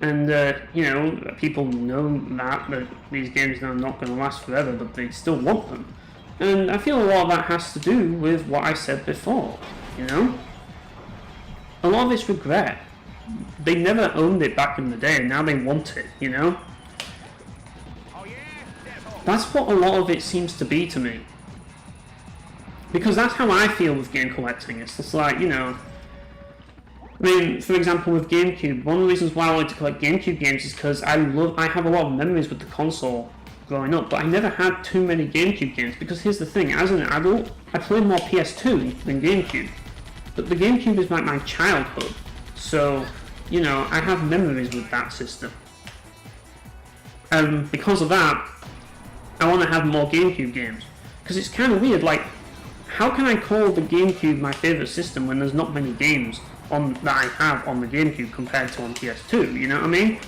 And, you know, people know that these games are not going to last forever, but they still want them. And I feel a lot of that has to do with what I said before, you know? A lot of it's regret. They never owned it back in the day, and now they want it, you know? That's what a lot of it seems to be to me. Because that's how I feel with game collecting. It's just like, you know, I mean, for example, with Gamecube, one of the reasons why I wanted to collect Gamecube games is because I have a lot of memories with the console growing up, but I never had too many Gamecube games, because here's the thing, as an adult, I played more PS2 than Gamecube. But the Gamecube is like my childhood, so, you know, I have memories with that system. And because of that, I want to have more Gamecube games. Because it's kind of weird, like, how can I call the Gamecube my favourite system when there's not many games that I have on the Gamecube compared to on PS2, you know what I mean?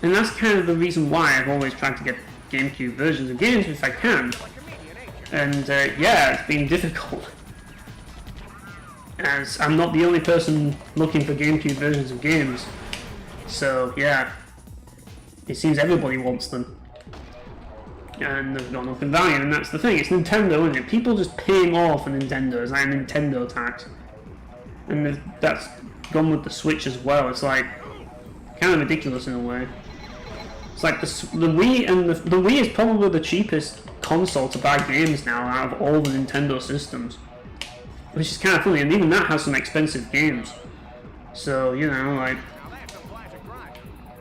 And that's kind of the reason why I've always tried to get Gamecube versions of games if I can. And yeah, it's been difficult. As I'm not the only person looking for Gamecube versions of games. So yeah, it seems everybody wants them. And they've got nothing value, and that's the thing, it's Nintendo, isn't it? People just pay more for Nintendo, it's like a Nintendo tax. And that's gone with the Switch as well. It's like kind of ridiculous in a way. It's like the Wii, and the Wii is probably the cheapest console to buy games now out of all the Nintendo systems, which is kind of funny. And even that has some expensive games. So you know, like,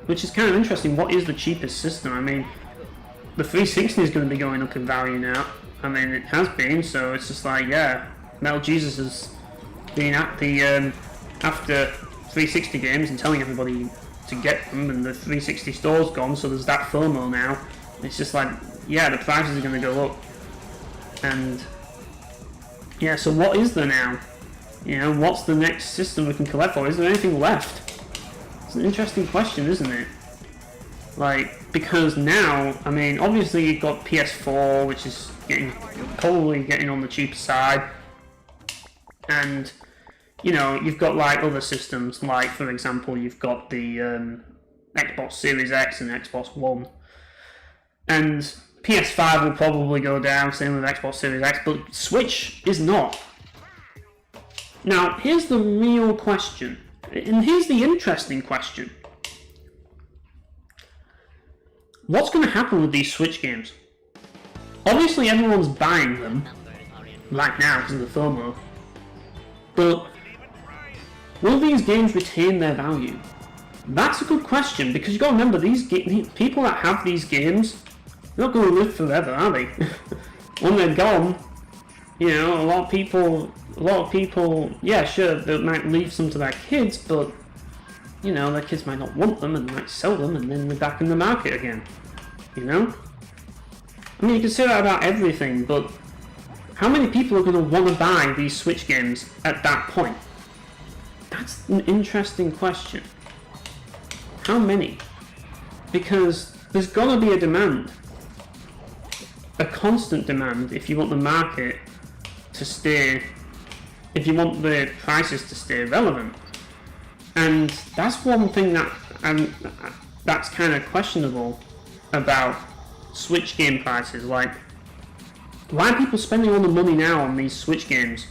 which is kind of interesting. What is the cheapest system? I mean, the 360 is going to be going up in value now. I mean, it has been. So it's just like, yeah, Metal Jesus is being at the after 360 games and telling everybody to get them, and the 360 store's gone, so there's that FOMO now. It's just like, yeah, the prices are going to go up. And yeah, so what is there now? You know, what's the next system we can collect for? Is there anything left? It's an interesting question, isn't it? Like, because now, I mean, obviously you've got PS4, which is probably getting on the cheaper side. And, you know, you've got like other systems, like for example, you've got the Xbox Series X and Xbox One. And PS5 will probably go down, same with Xbox Series X, but Switch is not. Now, here's the real question, and here's the interesting question. What's going to happen with these Switch games? Obviously everyone's buying them right now because of the FOMO. But will these games retain their value? That's a good question, because you've got to remember, these people that have these games, they're not going to live forever, are they? When they're gone, you know, a lot of people, yeah, sure, they might leave some to their kids, but, you know, their kids might not want them and might sell them, and then they're back in the market again, you know? I mean, you can say that about everything, but how many people are going to want to buy these Switch games at that point? That's an interesting question. How many? Because there's got to be a demand. A constant demand if you want the market to stay, if you want the prices to stay relevant. And that's one thing that's kind of questionable about Switch game prices. Like, why are people spending all the money now on these Switch games?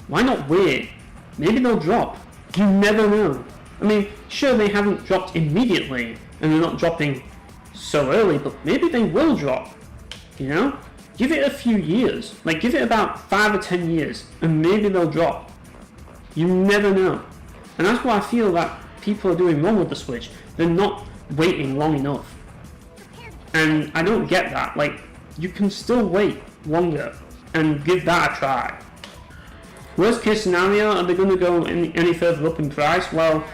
Why not wait? Maybe they'll drop. You never know. I mean, sure, they haven't dropped immediately, and they're not dropping so early, but maybe they will drop, you know? Give it a few years, like give it about 5 or 10 years, and maybe they'll drop. You never know. And that's what I feel that people are doing wrong with the Switch. They're not waiting long enough. And I don't get that. Like, you can still wait longer and give that a try. Worst case scenario, are they going to go any further up in price? Well,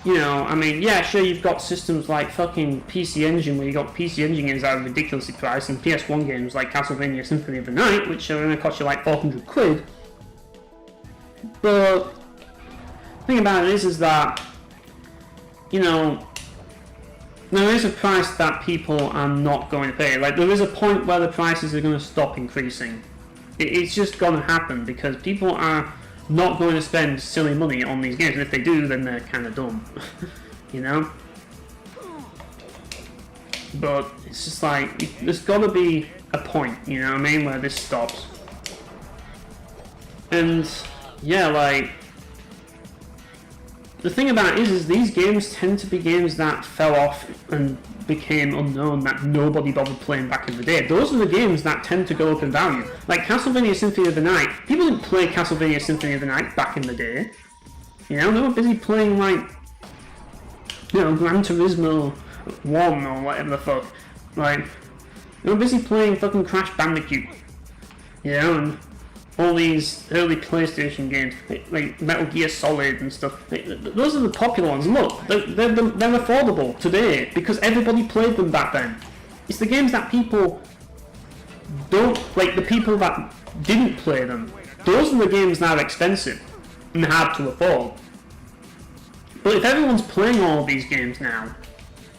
you know, I mean, yeah, sure, you've got systems like fucking PC Engine, where you got PC Engine games that are ridiculously priced, and PS1 games like Castlevania Symphony of the Night, which are going to cost you like 400 quid. But the thing about it is that, you know, there is a price that people are not going to pay. Like, there is a point where the prices are going to stop increasing. It's just going to happen, because people are not going to spend silly money on these games, and if they do, then they're kind of dumb, you know? But it's just like, there's got to be a point, you know what I mean, where this stops. And yeah, like, the thing about it is these games tend to be games that fell off and became unknown, that nobody bothered playing back in the day. Those are the games that tend to go up in value. Like Castlevania Symphony of the Night, people didn't play Castlevania Symphony of the Night back in the day. You know, they were busy playing like, you know, Gran Turismo 1 or whatever the fuck. Like, they were busy playing fucking Crash Bandicoot. You know, and all these early PlayStation games, like Metal Gear Solid and stuff, those are the popular ones. Look, they're affordable today because everybody played them back then. It's the games that people don't, like the people that didn't play them, those are the games that are expensive and hard to afford. But if everyone's playing all of these games now,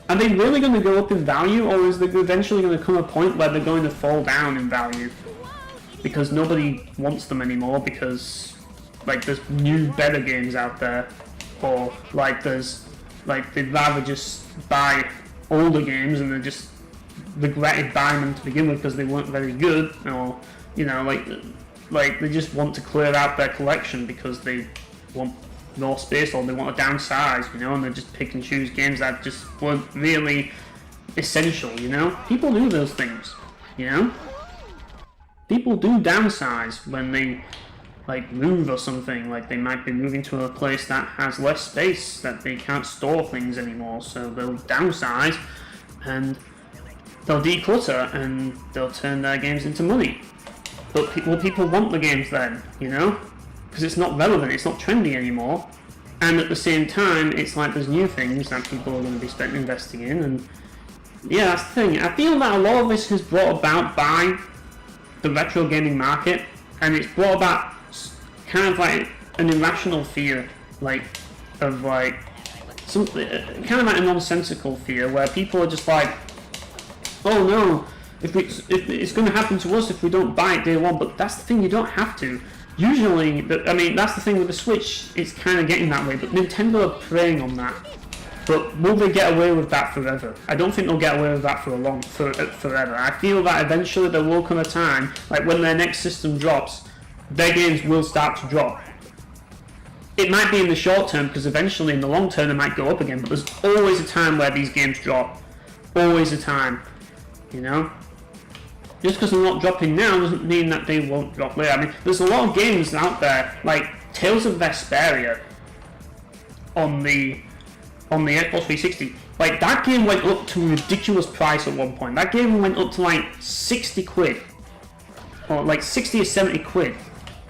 are they really going to go up in value, or is there eventually going to come a point where they're going to fall down in value? Because nobody wants them anymore, because like there's new better games out there, or like there's like they'd rather just buy older games and they just regretted buying them to begin with because they weren't very good, or you know, like they just want to clear out their collection because they want more space or they want to downsize, you know, and they just pick and choose games that just weren't really essential, you know. People do those things, you know. People do downsize when they like move or something, like they might be moving to a place that has less space, that they can't store things anymore, so they'll downsize and they'll declutter and they'll turn their games into money. But people want the games then, you know, because it's not relevant, it's not trendy anymore, and at the same time it's like there's new things that people are going to be investing in, and yeah, that's the thing. I feel that a lot of this is brought about by the retro gaming market, and it's brought about kind of like an irrational fear, like of like some kind of like a nonsensical fear where people are just like, oh no, if it's going to happen to us if we don't buy it day one. But that's the thing, you don't have to. Usually, I mean, that's the thing with the Switch, it's kind of getting that way, but Nintendo are preying on that. But will they get away with that forever? I don't think they'll get away with that forever. I feel that eventually there will come a time, like when their next system drops, their games will start to drop. It might be in the short term, because eventually in the long term it might go up again, but there's always a time where these games drop. Always a time, you know? Just because they're not dropping now doesn't mean that they won't drop later. I mean, there's a lot of games out there, like Tales of Vesperia on the Xbox 360, like that game went up to a ridiculous price at one point. That game went up to like 60 quid, or like 60 or 70 quid,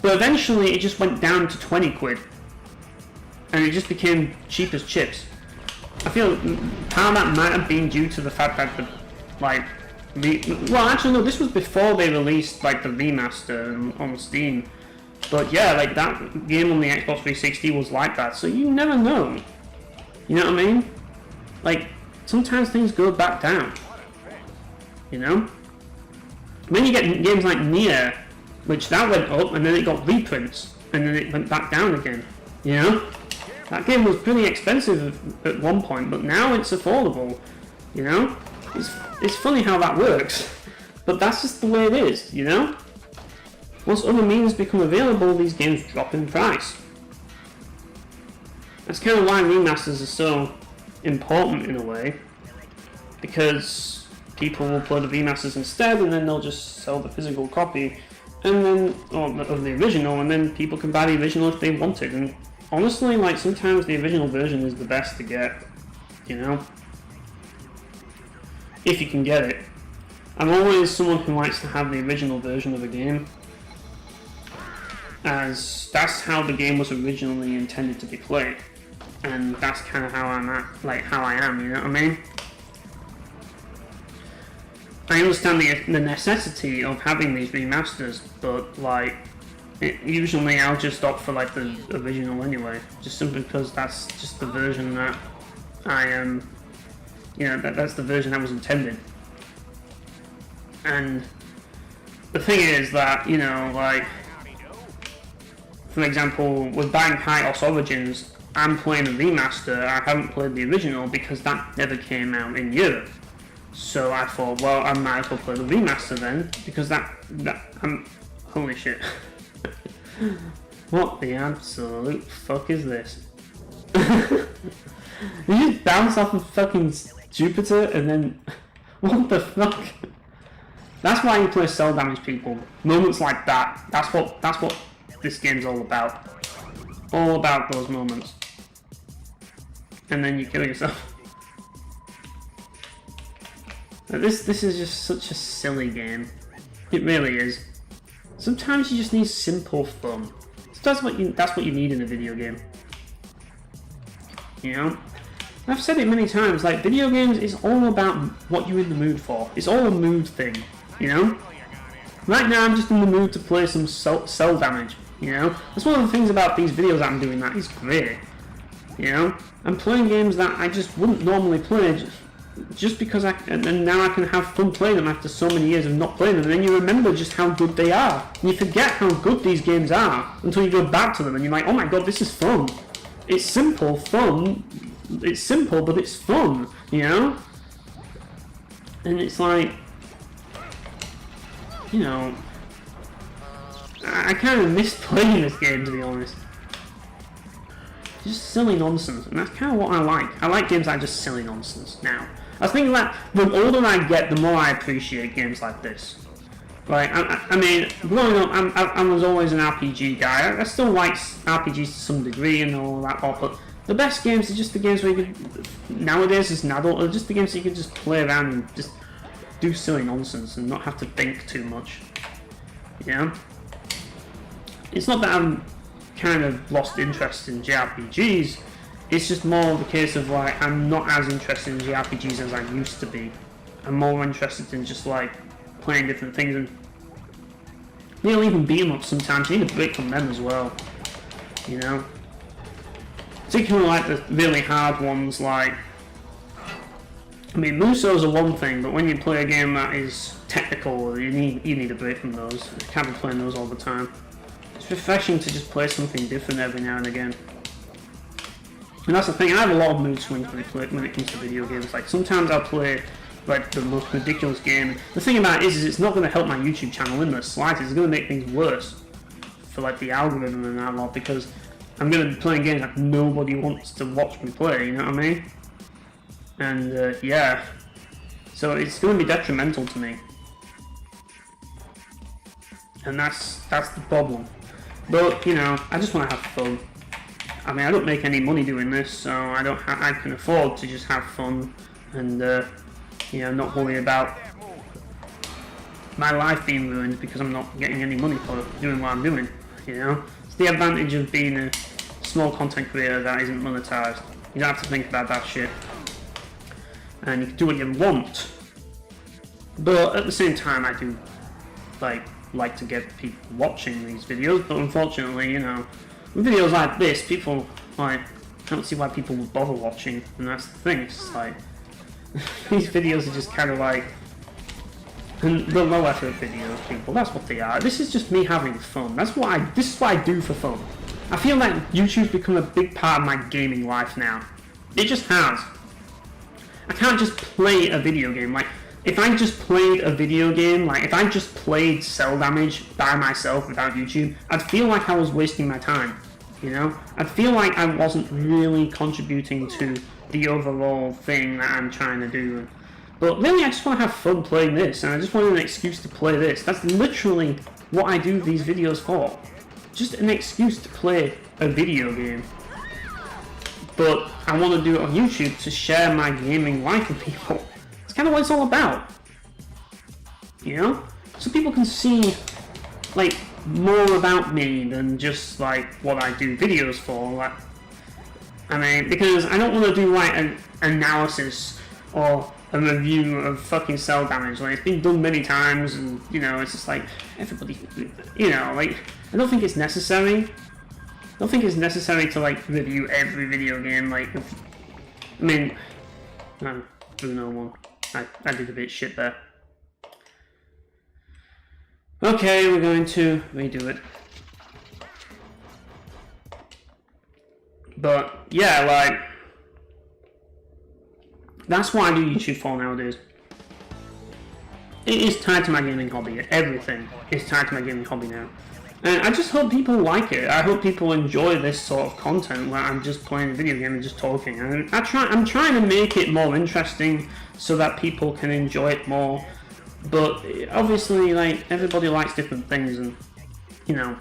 but eventually it just went down to 20 quid, and it just became cheap as chips. I feel part of that might have been due to the fact that well, actually no, this was before they released like the remaster on Steam, but yeah, like that game on the Xbox 360 was like that, so you never know. You know what I mean? Like, sometimes things go back down. You know? When you get games like Nier, which that went up and then it got reprints and then it went back down again. You know? That game was pretty expensive at one point, but now it's affordable. You know? It's funny how that works. But that's just the way it is, you know? Once other means become available, these games drop in price. That's kind of why remasters are so important in a way. because people will play the remasters instead, and then they'll just sell the physical copy, and then of the original, and then people can buy the original if they want it. And honestly, like, sometimes the original version is the best to get, you know, if you can get it. I'm always someone who likes to have the original version of a game, as that's how the game was originally intended to be played, and that's kind of how I'm at, like how I am, you know what I mean? I understand the necessity of having these remasters, but like, usually I'll just opt for like the original anyway, just simply because that's just the version that I am, you know, that's the version that was intended. And the thing is that, you know, like, for example, with buying Chaos Origins, I'm playing a remaster. I haven't played the original because that never came out in Europe. So I thought, well, I might as well play the remaster then, because holy shit. What the absolute fuck is this? You just bounce off of fucking Jupiter and then, what the fuck? That's why you play Cel Damage, people. Moments like that. That's what this game's all about. All about those moments. And then you kill yourself. This is just such a silly game. It really is. Sometimes you just need simple fun. That's what you need in a video game. You know? I've said it many times, like, video games is all about what you're in the mood for. It's all a mood thing, you know? Right now I'm just in the mood to play some Cel Damage, you know? That's one of the things about these videos that I'm doing that is great. You know? I'm playing games that I just wouldn't normally play, just because and now I can have fun playing them after so many years of not playing them, and then you remember just how good they are. And you forget how good these games are until you go back to them and you're like, oh my god, this is fun. It's simple, fun. It's simple, but it's fun, you know? And it's like, you know, I kind of miss playing this game, to be honest. Just silly nonsense, and that's kind of what I like. I like games that are just silly nonsense now. I was thinking that the older I get, the more I appreciate games like this. Like, I mean, growing up, I was always an RPG guy. I still like RPGs to some degree and all that, but the best games are just the games where you can, nowadays as an adult, are just the games that you can just play around and just do silly nonsense and not have to think too much. You know? It's not that I'm kind of lost interest in JRPGs, it's just more of a case of like, I'm not as interested in JRPGs as I used to be. I'm more interested in just like playing different things, and you know, even beat 'em up sometimes, you need a break from them as well, you know? Particularly like the really hard ones, like, I mean, Musos are one thing, but when you play a game that is technical, you need a break from those. You can't be playing those all the time. It's refreshing to just play something different every now and again. And that's the thing, I have a lot of mood swings when it comes to video games. Like, sometimes I'll play like the most ridiculous game. The thing about it is it's not going to help my YouTube channel in the slightest. It's going to make things worse for like the algorithm and that lot, because I'm going to be playing games that nobody wants to watch me play, you know what I mean? And yeah, so it's going to be detrimental to me. And that's the problem. But, you know, I just want to have fun. I mean, I don't make any money doing this, so I can afford to just have fun and, you know, not worry about my life being ruined because I'm not getting any money for doing what I'm doing, you know? It's the advantage of being a small content creator that isn't monetized. You don't have to think about that shit. And you can do what you want. But at the same time, I do, like to get people watching these videos, but unfortunately, you know, with videos like this, people, like, I don't see why people would bother watching, and that's the thing, it's like, these videos are just kind of like, the low effort videos, people, that's what they are. This is just me having fun, this is what I do for fun. I feel like YouTube's become a big part of my gaming life now. It just has. I can't just play a video game, like, if I just played a video game, like if I just played Cel Damage by myself without YouTube, I'd feel like I was wasting my time, you know? I'd feel like I wasn't really contributing to the overall thing that I'm trying to do. But really, I just want to have fun playing this, and I just want an excuse to play this. That's literally what I do these videos for. Just an excuse to play a video game. But I want to do it on YouTube to share my gaming life with people. It's kind of what it's all about. You know? So people can see, like, more about me than just, like, what I do videos for. Like, I mean, because I don't want to do, like, an analysis or a review of fucking Cel Damage. Like, it's been done many times, and, you know, it's just like, everybody, you know, like, I don't think it's necessary. I don't think it's necessary to, like, review every video game. Like, I mean, no, Bruno one. I did a bit shit there. Okay, we're going to redo it. But, yeah, like, that's what I do YouTube for nowadays. It is tied to my gaming hobby. Everything is tied to my gaming hobby now. And I just hope people like it. I hope people enjoy this sort of content where I'm just playing a video game and just talking. And I'm trying to make it more interesting so that people can enjoy it more. But obviously, like, everybody likes different things, and, you know,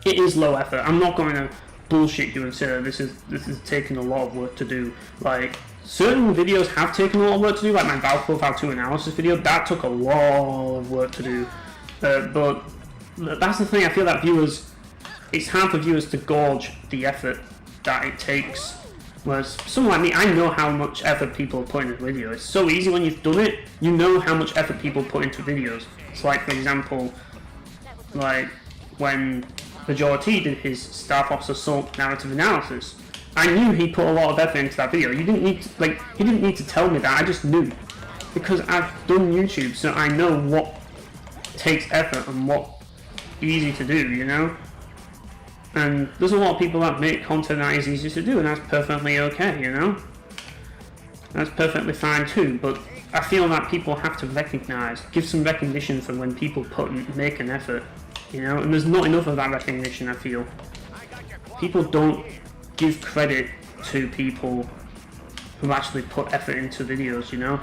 it is low effort. I'm not going to bullshit you and say that this is taking a lot of work to do. Like, certain videos have taken a lot of work to do, like my Valve Profile 2 analysis video. That took a lot of work to do. But that's the thing, I feel that viewers, it's hard for viewers to gauge the effort that it takes. Whereas someone like me, I know how much effort people put into a video. It's so easy when you've done it, you know how much effort people put into videos. It's like, for example, like when Majority did his Star Fox Assault narrative analysis. I knew he put a lot of effort into that video. You didn't need to, like, he didn't need to tell me that, I just knew. Because I've done YouTube, so I know what takes effort and what's easy to do, you know? And there's a lot of people that make content that is easy to do, and that's perfectly okay, you know? That's perfectly fine too, but I feel that people have to recognize, give some recognition for when people make an effort, you know? And there's not enough of that recognition, I feel. People don't give credit to people who actually put effort into videos, you know?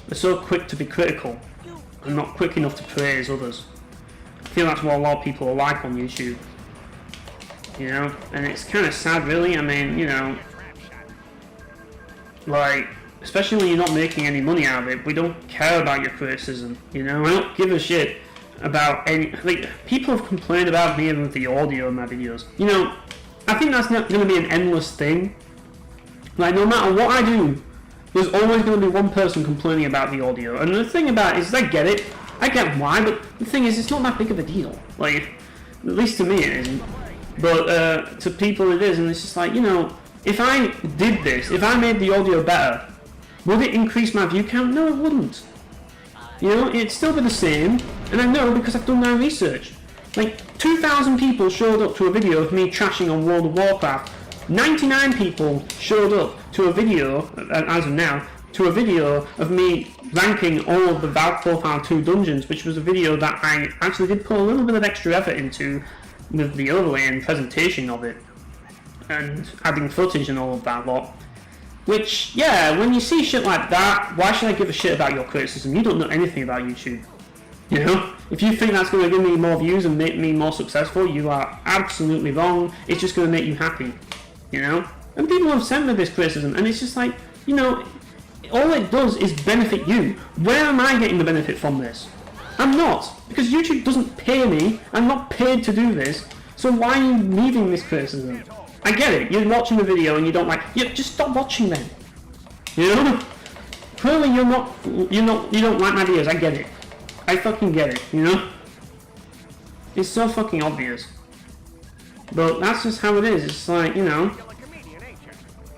They're so quick to be critical and not quick enough to praise others. I feel that's what a lot of people are like on YouTube, you know? And it's kind of sad, really. I mean, you know, like, especially when you're not making any money out of it, we don't care about your criticism, you know? I don't give a shit about any, like, people have complained about me with the audio in my videos. You know, I think that's not going to be an endless thing. Like, no matter what I do, there's always going to be one person complaining about the audio. And the thing about it is, I get it. I get why, but the thing is, it's not that big of a deal. Like, at least to me it isn't. But to people it is, and it's just like, you know, if I did this, if I made the audio better, would it increase my view count? No, it wouldn't. You know, it'd still be the same, and I know because I've done my research. Like, 2,000 people showed up to a video of me trashing on World of Warcraft. 99 people showed up to a video, as of now, to a video of me ranking all of the Valve Profile 2 dungeons, which was a video that I actually did put a little bit of extra effort into with the overlay and presentation of it, and adding footage and all of that lot. Which, yeah, when you see shit like that, why should I give a shit about your criticism? You don't know anything about YouTube. You know? If you think that's going to give me more views and make me more successful, you are absolutely wrong. It's just going to make you happy. You know? And people have sent me this criticism, and it's just like, you know, all it does is benefit you. Where am I getting the benefit from this? I'm not. Because YouTube doesn't pay me. I'm not paid to do this. So why are you leaving this criticism? I get it. You're watching the video and you don't like. Yeah, just stop watching then. You know? Clearly you don't like my videos. I get it. I fucking get it. You know? It's so fucking obvious. But that's just how it is. It's like, you know,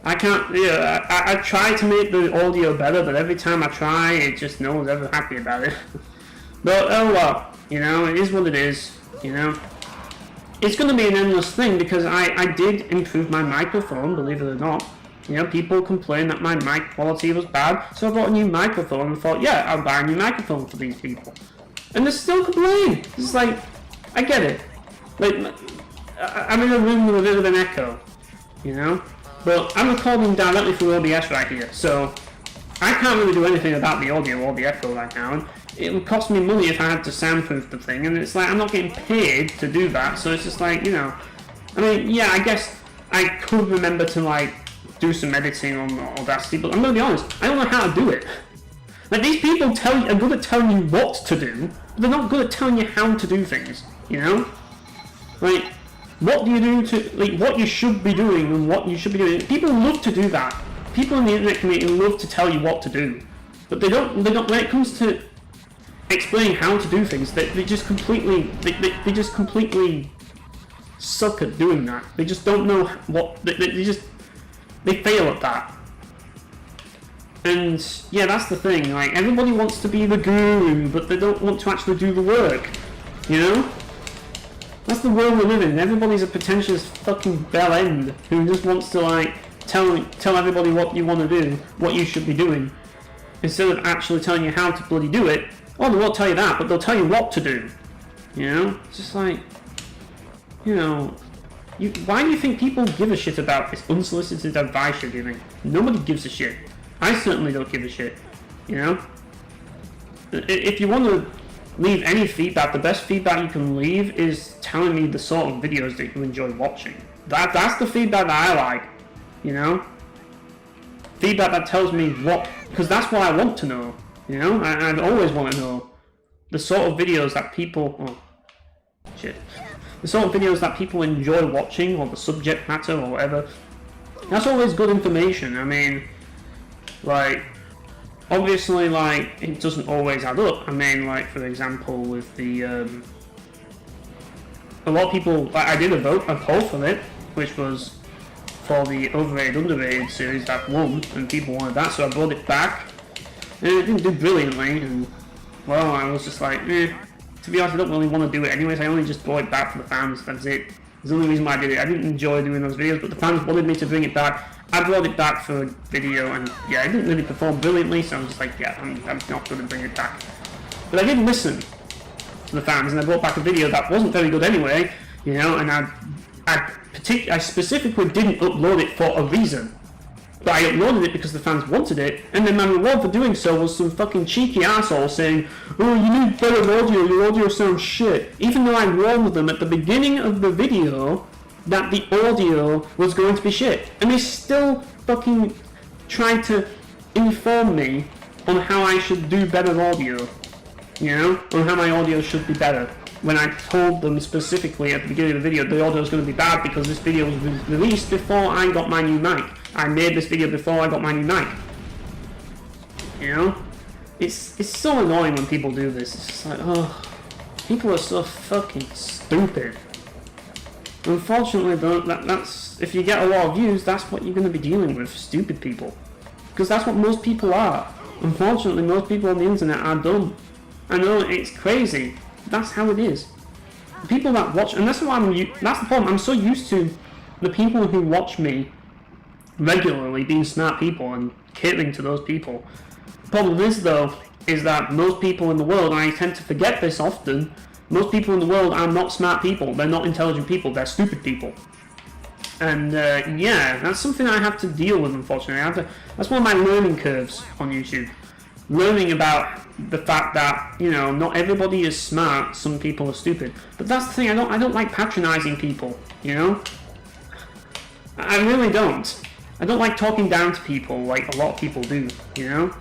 I can't, yeah, I try to make the audio better, but every time I try, it just, no one's ever happy about it. But, oh well, you know, it is what it is, you know. It's going to be an endless thing, because I did improve my microphone, believe it or not. You know, people complained that my mic quality was bad, so I bought a new microphone and thought, yeah, I'll buy a new microphone for these people. And they're still complaining. It's like, I get it. Like, I'm in a room with a bit of an echo, you know. But I'm recording directly through OBS right here, so I can't really do anything about the audio or the echo right now, and it would cost me money if I had to soundproof the thing, and it's like, I'm not getting paid to do that, so it's just like, you know, I mean, yeah, I guess I could remember to, like, do some editing on Audacity, but I'm gonna be honest, I don't know how to do it. Like, these people are good at telling you what to do, but they're not good at telling you how to do things, you know? Like, what do you do to, like, what you should be doing and what you should be doing. People love to do that. People in the internet community love to tell you what to do, but they don't, when it comes to explaining how to do things, they just completely suck at doing that. They just don't know what, they fail at that. And yeah, that's the thing, like, everybody wants to be the guru, but they don't want to actually do the work, you know? That's the world we live in. Everybody's a pretentious fucking bell end who just wants to, like, tell everybody what you want to do, what you should be doing, instead of actually telling you how to bloody do it. Oh, they won't tell you that, but they'll tell you what to do. You know? It's just like, you know, why do you think people give a shit about this unsolicited advice you're giving? Nobody gives a shit. I certainly don't give a shit. You know? If you want to leave any feedback, the best feedback you can leave is telling me the sort of videos that you enjoy watching. That's the feedback that I like. You know? Feedback that tells me what, because that's what I want to know. You know? I always want to know the sort of videos that people, the sort of videos that people enjoy watching, or the subject matter, or whatever. That's always good information. I mean, like, obviously, like, it doesn't always add up. I mean, like, for example, with the, a lot of people, like, I did a poll for it, which was for the overrated, underrated series that won, and people wanted that, so I brought it back, and it didn't do brilliantly, and, well, I was just like, to be honest, I don't really want to do it anyways. I only just brought it back for the fans, that's it. That's the only reason why I did it. I didn't enjoy doing those videos, but the fans wanted me to bring it back. I brought it back for a video, and yeah, it didn't really perform brilliantly, so I'm just like, yeah, I'm not going to bring it back. But I did listen to the fans, and I brought back a video that wasn't very good anyway, you know, and I specifically didn't upload it for a reason. But I uploaded it because the fans wanted it, and then my reward for doing so was some fucking cheeky asshole saying, oh, you need better audio, your audio sounds shit. Even though I warned them at the beginning of the video that the audio was going to be shit. And they still fucking tried to inform me on how I should do better audio. You know? On how my audio should be better. When I told them specifically at the beginning of the video the audio was going to be bad because this video was released before I got my new mic. I made this video before I got my new mic. You know? It's so annoying when people do this. It's just like, oh, people are so fucking stupid. Unfortunately, that's if you get a lot of views, that's what you're going to be dealing with, stupid people. Because that's what most people are. Unfortunately, most people on the internet are dumb. I know, it's crazy. That's how it is. The people that watch, and that's the problem. I'm so used to the people who watch me regularly being smart people and catering to those people. The problem is, though, is that most people in the world, and I tend to forget this often, most people in the world are not smart people. They're not intelligent people. They're stupid people. And yeah, that's something I have to deal with, unfortunately. That's one of my learning curves on YouTube. Learning about the fact that, you know, not everybody is smart, some people are stupid. But that's the thing, I don't like patronizing people, you know? I really don't. I don't like talking down to people like a lot of people do, you know?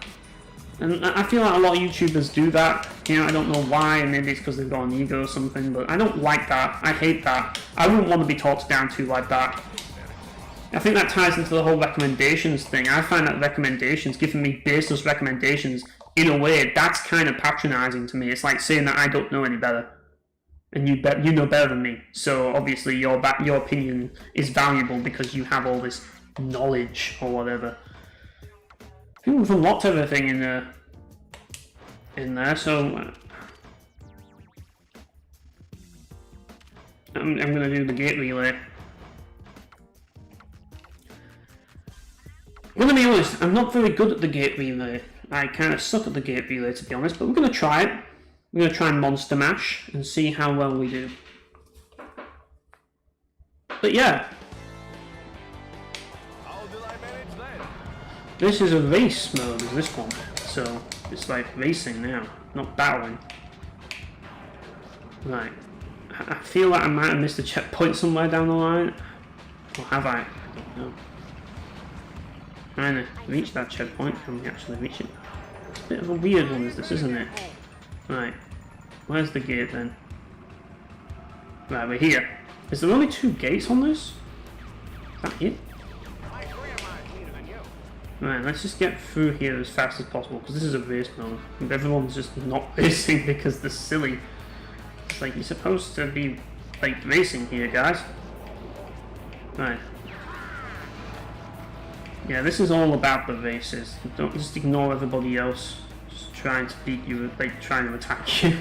And I feel like a lot of YouTubers do that, you know, I don't know why, maybe it's because they've got an ego or something, but I don't like that, I hate that. I wouldn't want to be talked down to like that. I think that ties into the whole recommendations thing. I find that recommendations, giving me baseless recommendations, in a way, that's kind of patronizing to me. It's like saying that I don't know any better, and you know better than me. So obviously your opinion is valuable because you have all this knowledge or whatever. I think we've unlocked everything in there. So I'm going to do the gate relay. I'm going to be honest, I'm not very good at the gate relay. I kind of suck at the gate relay, to be honest, but we're going to try it. We're going to try Monster Mash and see how well we do. But yeah. How did I manage that? This is a race mode, is this one. So, it's like racing now, not battling. Right. I feel like I might have missed a checkpoint somewhere down the line. Or have I? I don't know. Trying to reach that checkpoint. Can we actually reach it? It's a bit of a weird one, is this, isn't it? Right. Where's the gate then? Right, we're here. Is there only 2 gates on this? Is that it? Right, let's just get through here as fast as possible, because this is a race mode. And everyone's just not racing because they're silly. It's like, you're supposed to be, like, racing here, guys. Right. Yeah, this is all about the races. Don't just ignore everybody else just trying to beat you, like, trying to attack you.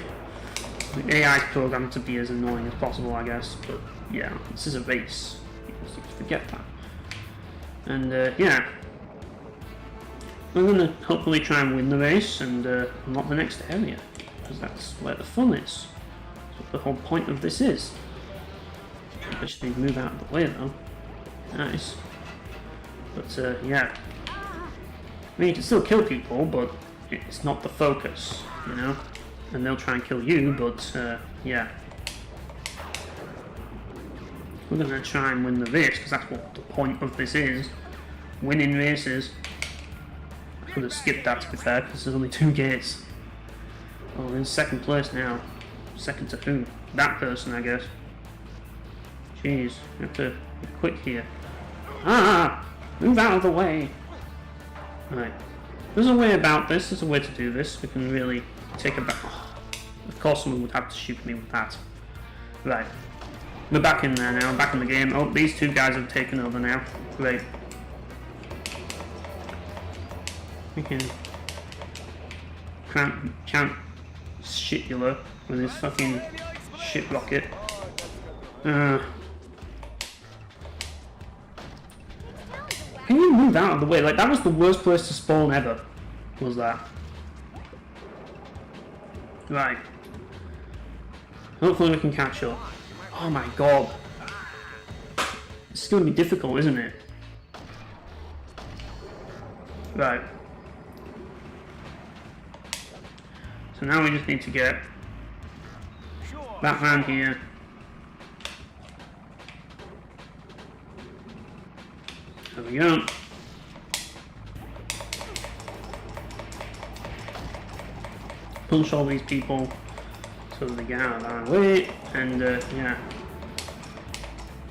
The AI is programmed to be as annoying as possible, I guess, but yeah, this is a race. You just forget that. And yeah, we're going to hopefully try and win the race and unlock the next area, because that's where the fun is. That's what the whole point of this is. I should move out of the way though. Nice. But yeah, I mean, you can still kill people, but it's not the focus, you know? And they'll try and kill you, but yeah. We're going to try and win the race, because that's what the point of this is. Winning races. I could have skipped that, to be fair, because there's only 2 gates. Oh, we're in 2nd place now. 2nd to who? That person, I guess. Jeez, we have to be quick here. Ah! Move out of the way! Right. There's a way about this, there's a way to do this. We can really take a back. Of course someone would have to shoot me with that. Right. We're back in there now, back in the game. Oh, these 2 guys have taken over now. Great. We can count shitula with his fucking shit rocket. Can you move out of the way? Like, that was the worst place to spawn ever. Was that? Right. Hopefully we can catch up. Oh my god. It's going to be difficult, isn't it? Right. So now we just need to get that man here. There we go. Punch all these people so they get out of our way, and yeah,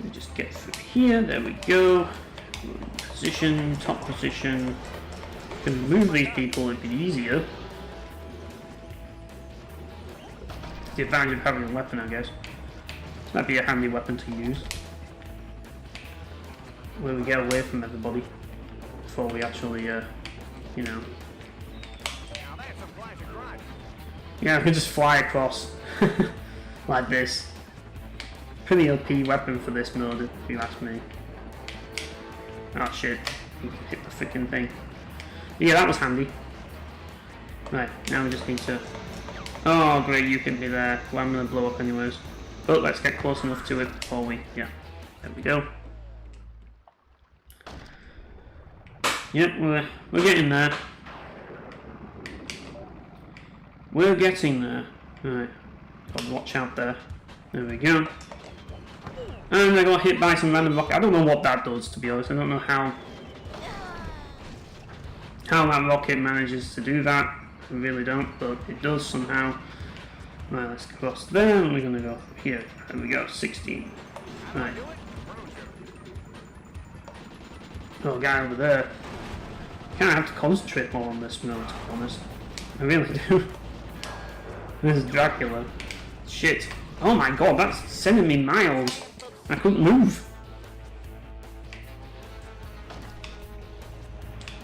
we just get through here. There we go. Position, top position. Can move these people a bit easier. It's the advantage of having a weapon, I guess. This might be a handy weapon to use. Where we get away from everybody before we actually, you know. Yeah, I can just fly across like this. Pretty OP weapon for this mode, if you ask me. Oh shit, hit the freaking thing. Yeah, that was handy. Right, now we just need to... Oh great, you hit me there. Well, I'm gonna blow up anyways. But let's get close enough to it before we... Yeah, there we go. Yep, we're getting there. We're getting there. Right, gotta watch out there. There we go. And I got hit by some random rocket. I don't know what that does, to be honest. I don't know how that rocket manages to do that. I really don't, but it does somehow. Right, let's cross there, and we're gonna go here. There we go, 16. Right. Oh, guy over there. Kind of have to concentrate more on this mode, to be honest. I really do. This is Dracula. Shit. Oh my god, that's sending me miles. I couldn't move.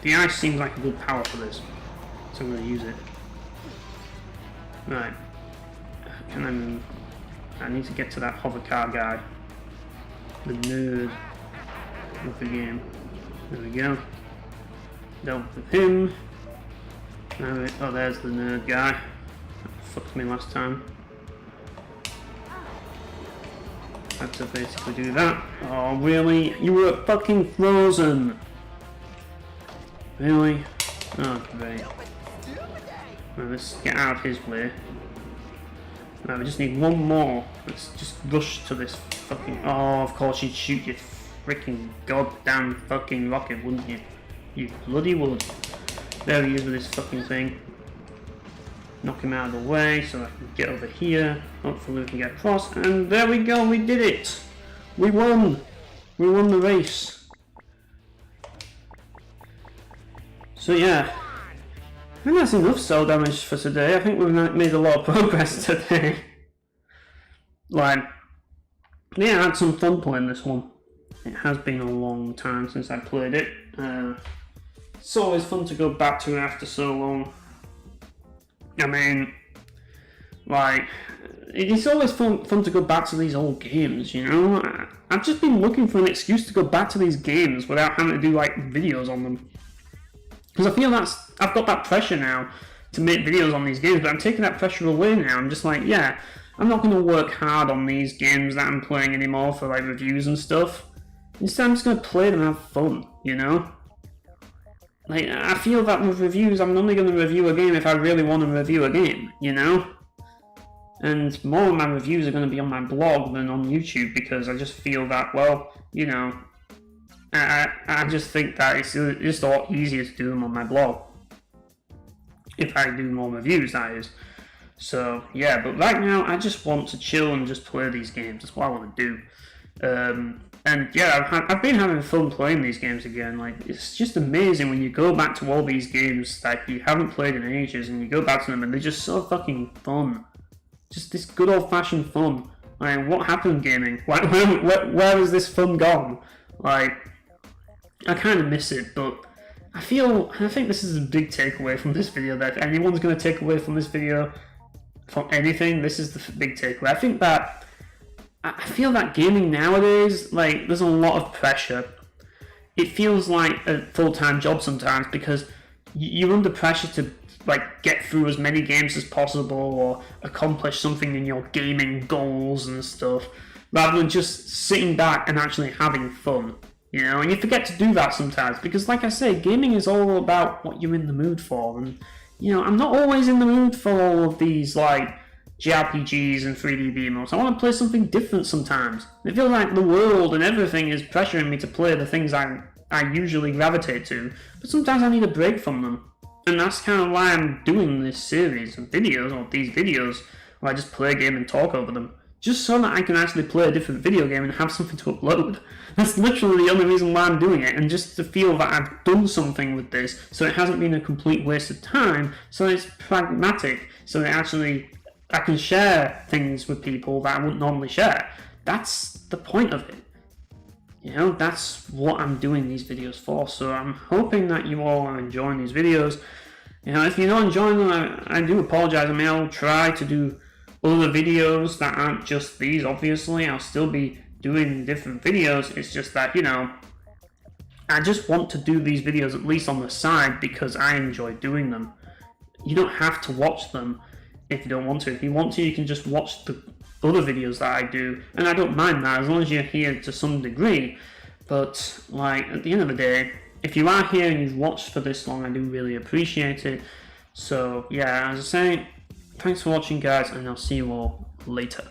The ice seems like a good power for this, so I'm going to use it. Right. Can I move? I need to get to that hover car guy. The nerd of the game. There we go. Dealt with him. Now oh, there's the nerd guy. That fucked me last time. Had to basically do that. Oh really? You were fucking frozen! Really? Oh, great. Right, let's get out of his way. Right, we just need one more. Let's just rush to this fucking... Oh, of course you'd shoot your freaking goddamn fucking rocket, wouldn't you? You bloody would. There he is with this fucking thing. Knock him out of the way so I can get over here. Hopefully we can get across. And there we go, we did it! We won! We won the race. So yeah. I think that's enough Cel Damage for today. I think we've made a lot of progress today. Like, yeah, I had some fun playing this one. It has been a long time since I played it. It's always fun to go back to it after so long. I mean, like, it's always fun to go back to these old games, you know? I've just been looking for an excuse to go back to these games without having to do, like, videos on them. Because I feel I've got that pressure now to make videos on these games, but I'm taking that pressure away now. I'm just like, yeah, I'm not going to work hard on these games that I'm playing anymore for, like, reviews and stuff. Instead, I'm just going to play them and have fun, you know? Like, I feel that with reviews, I'm only going to review a game if I really want to review a game, you know? And more of my reviews are going to be on my blog than on YouTube, because I just feel that, well, you know, I just think that it's just a lot easier to do them on my blog. If I do more reviews, that is. So, yeah, but right now, I just want to chill and just play these games. That's what I want to do. And yeah, I've been having fun playing these games again. Like, it's just amazing when you go back to all these games that you haven't played in ages, and you go back to them and they're just so fucking fun. Just this good old-fashioned fun. Like, what happened, gaming? Where has this fun gone? Like, I kind of miss it, but I think this is a big takeaway from this video, that if anyone's going to take away from this video, from anything, this is the big takeaway. I feel that gaming nowadays, like, there's a lot of pressure. It feels like a full-time job sometimes, because you're under pressure to, like, get through as many games as possible or accomplish something in your gaming goals and stuff, rather than just sitting back and actually having fun, you know? And you forget to do that sometimes, because, like I say, gaming is all about what you're in the mood for, and, you know, I'm not always in the mood for all of these, like, JRPGs and 3D beat-em-ups. I want to play something different sometimes. I feel like the world and everything is pressuring me to play the things I usually gravitate to, but sometimes I need a break from them. And that's kind of why I'm doing this series of videos, or these videos, where I just play a game and talk over them. Just so that I can actually play a different video game and have something to upload. That's literally the only reason why I'm doing it, and just to feel that I've done something with this, so it hasn't been a complete waste of time, so it's pragmatic, so it actually... I can share things with people that I wouldn't normally share. That's the point of it. You know, that's what I'm doing these videos for. So I'm hoping that you all are enjoying these videos. You know, if you're not enjoying them, I do apologize. I mean, I'll try to do other videos that aren't just these, obviously. I'll still be doing different videos. It's just that, you know, I just want to do these videos at least on the side because I enjoy doing them. You don't have to watch them if you don't want to. If you want to, you can just watch the other videos that I do, and I don't mind that as long as you're here to some degree. But, like, at the end of the day, if you are here and you've watched for this long, I do really appreciate it. So yeah, as I say, thanks for watching, guys, and I'll see you all later.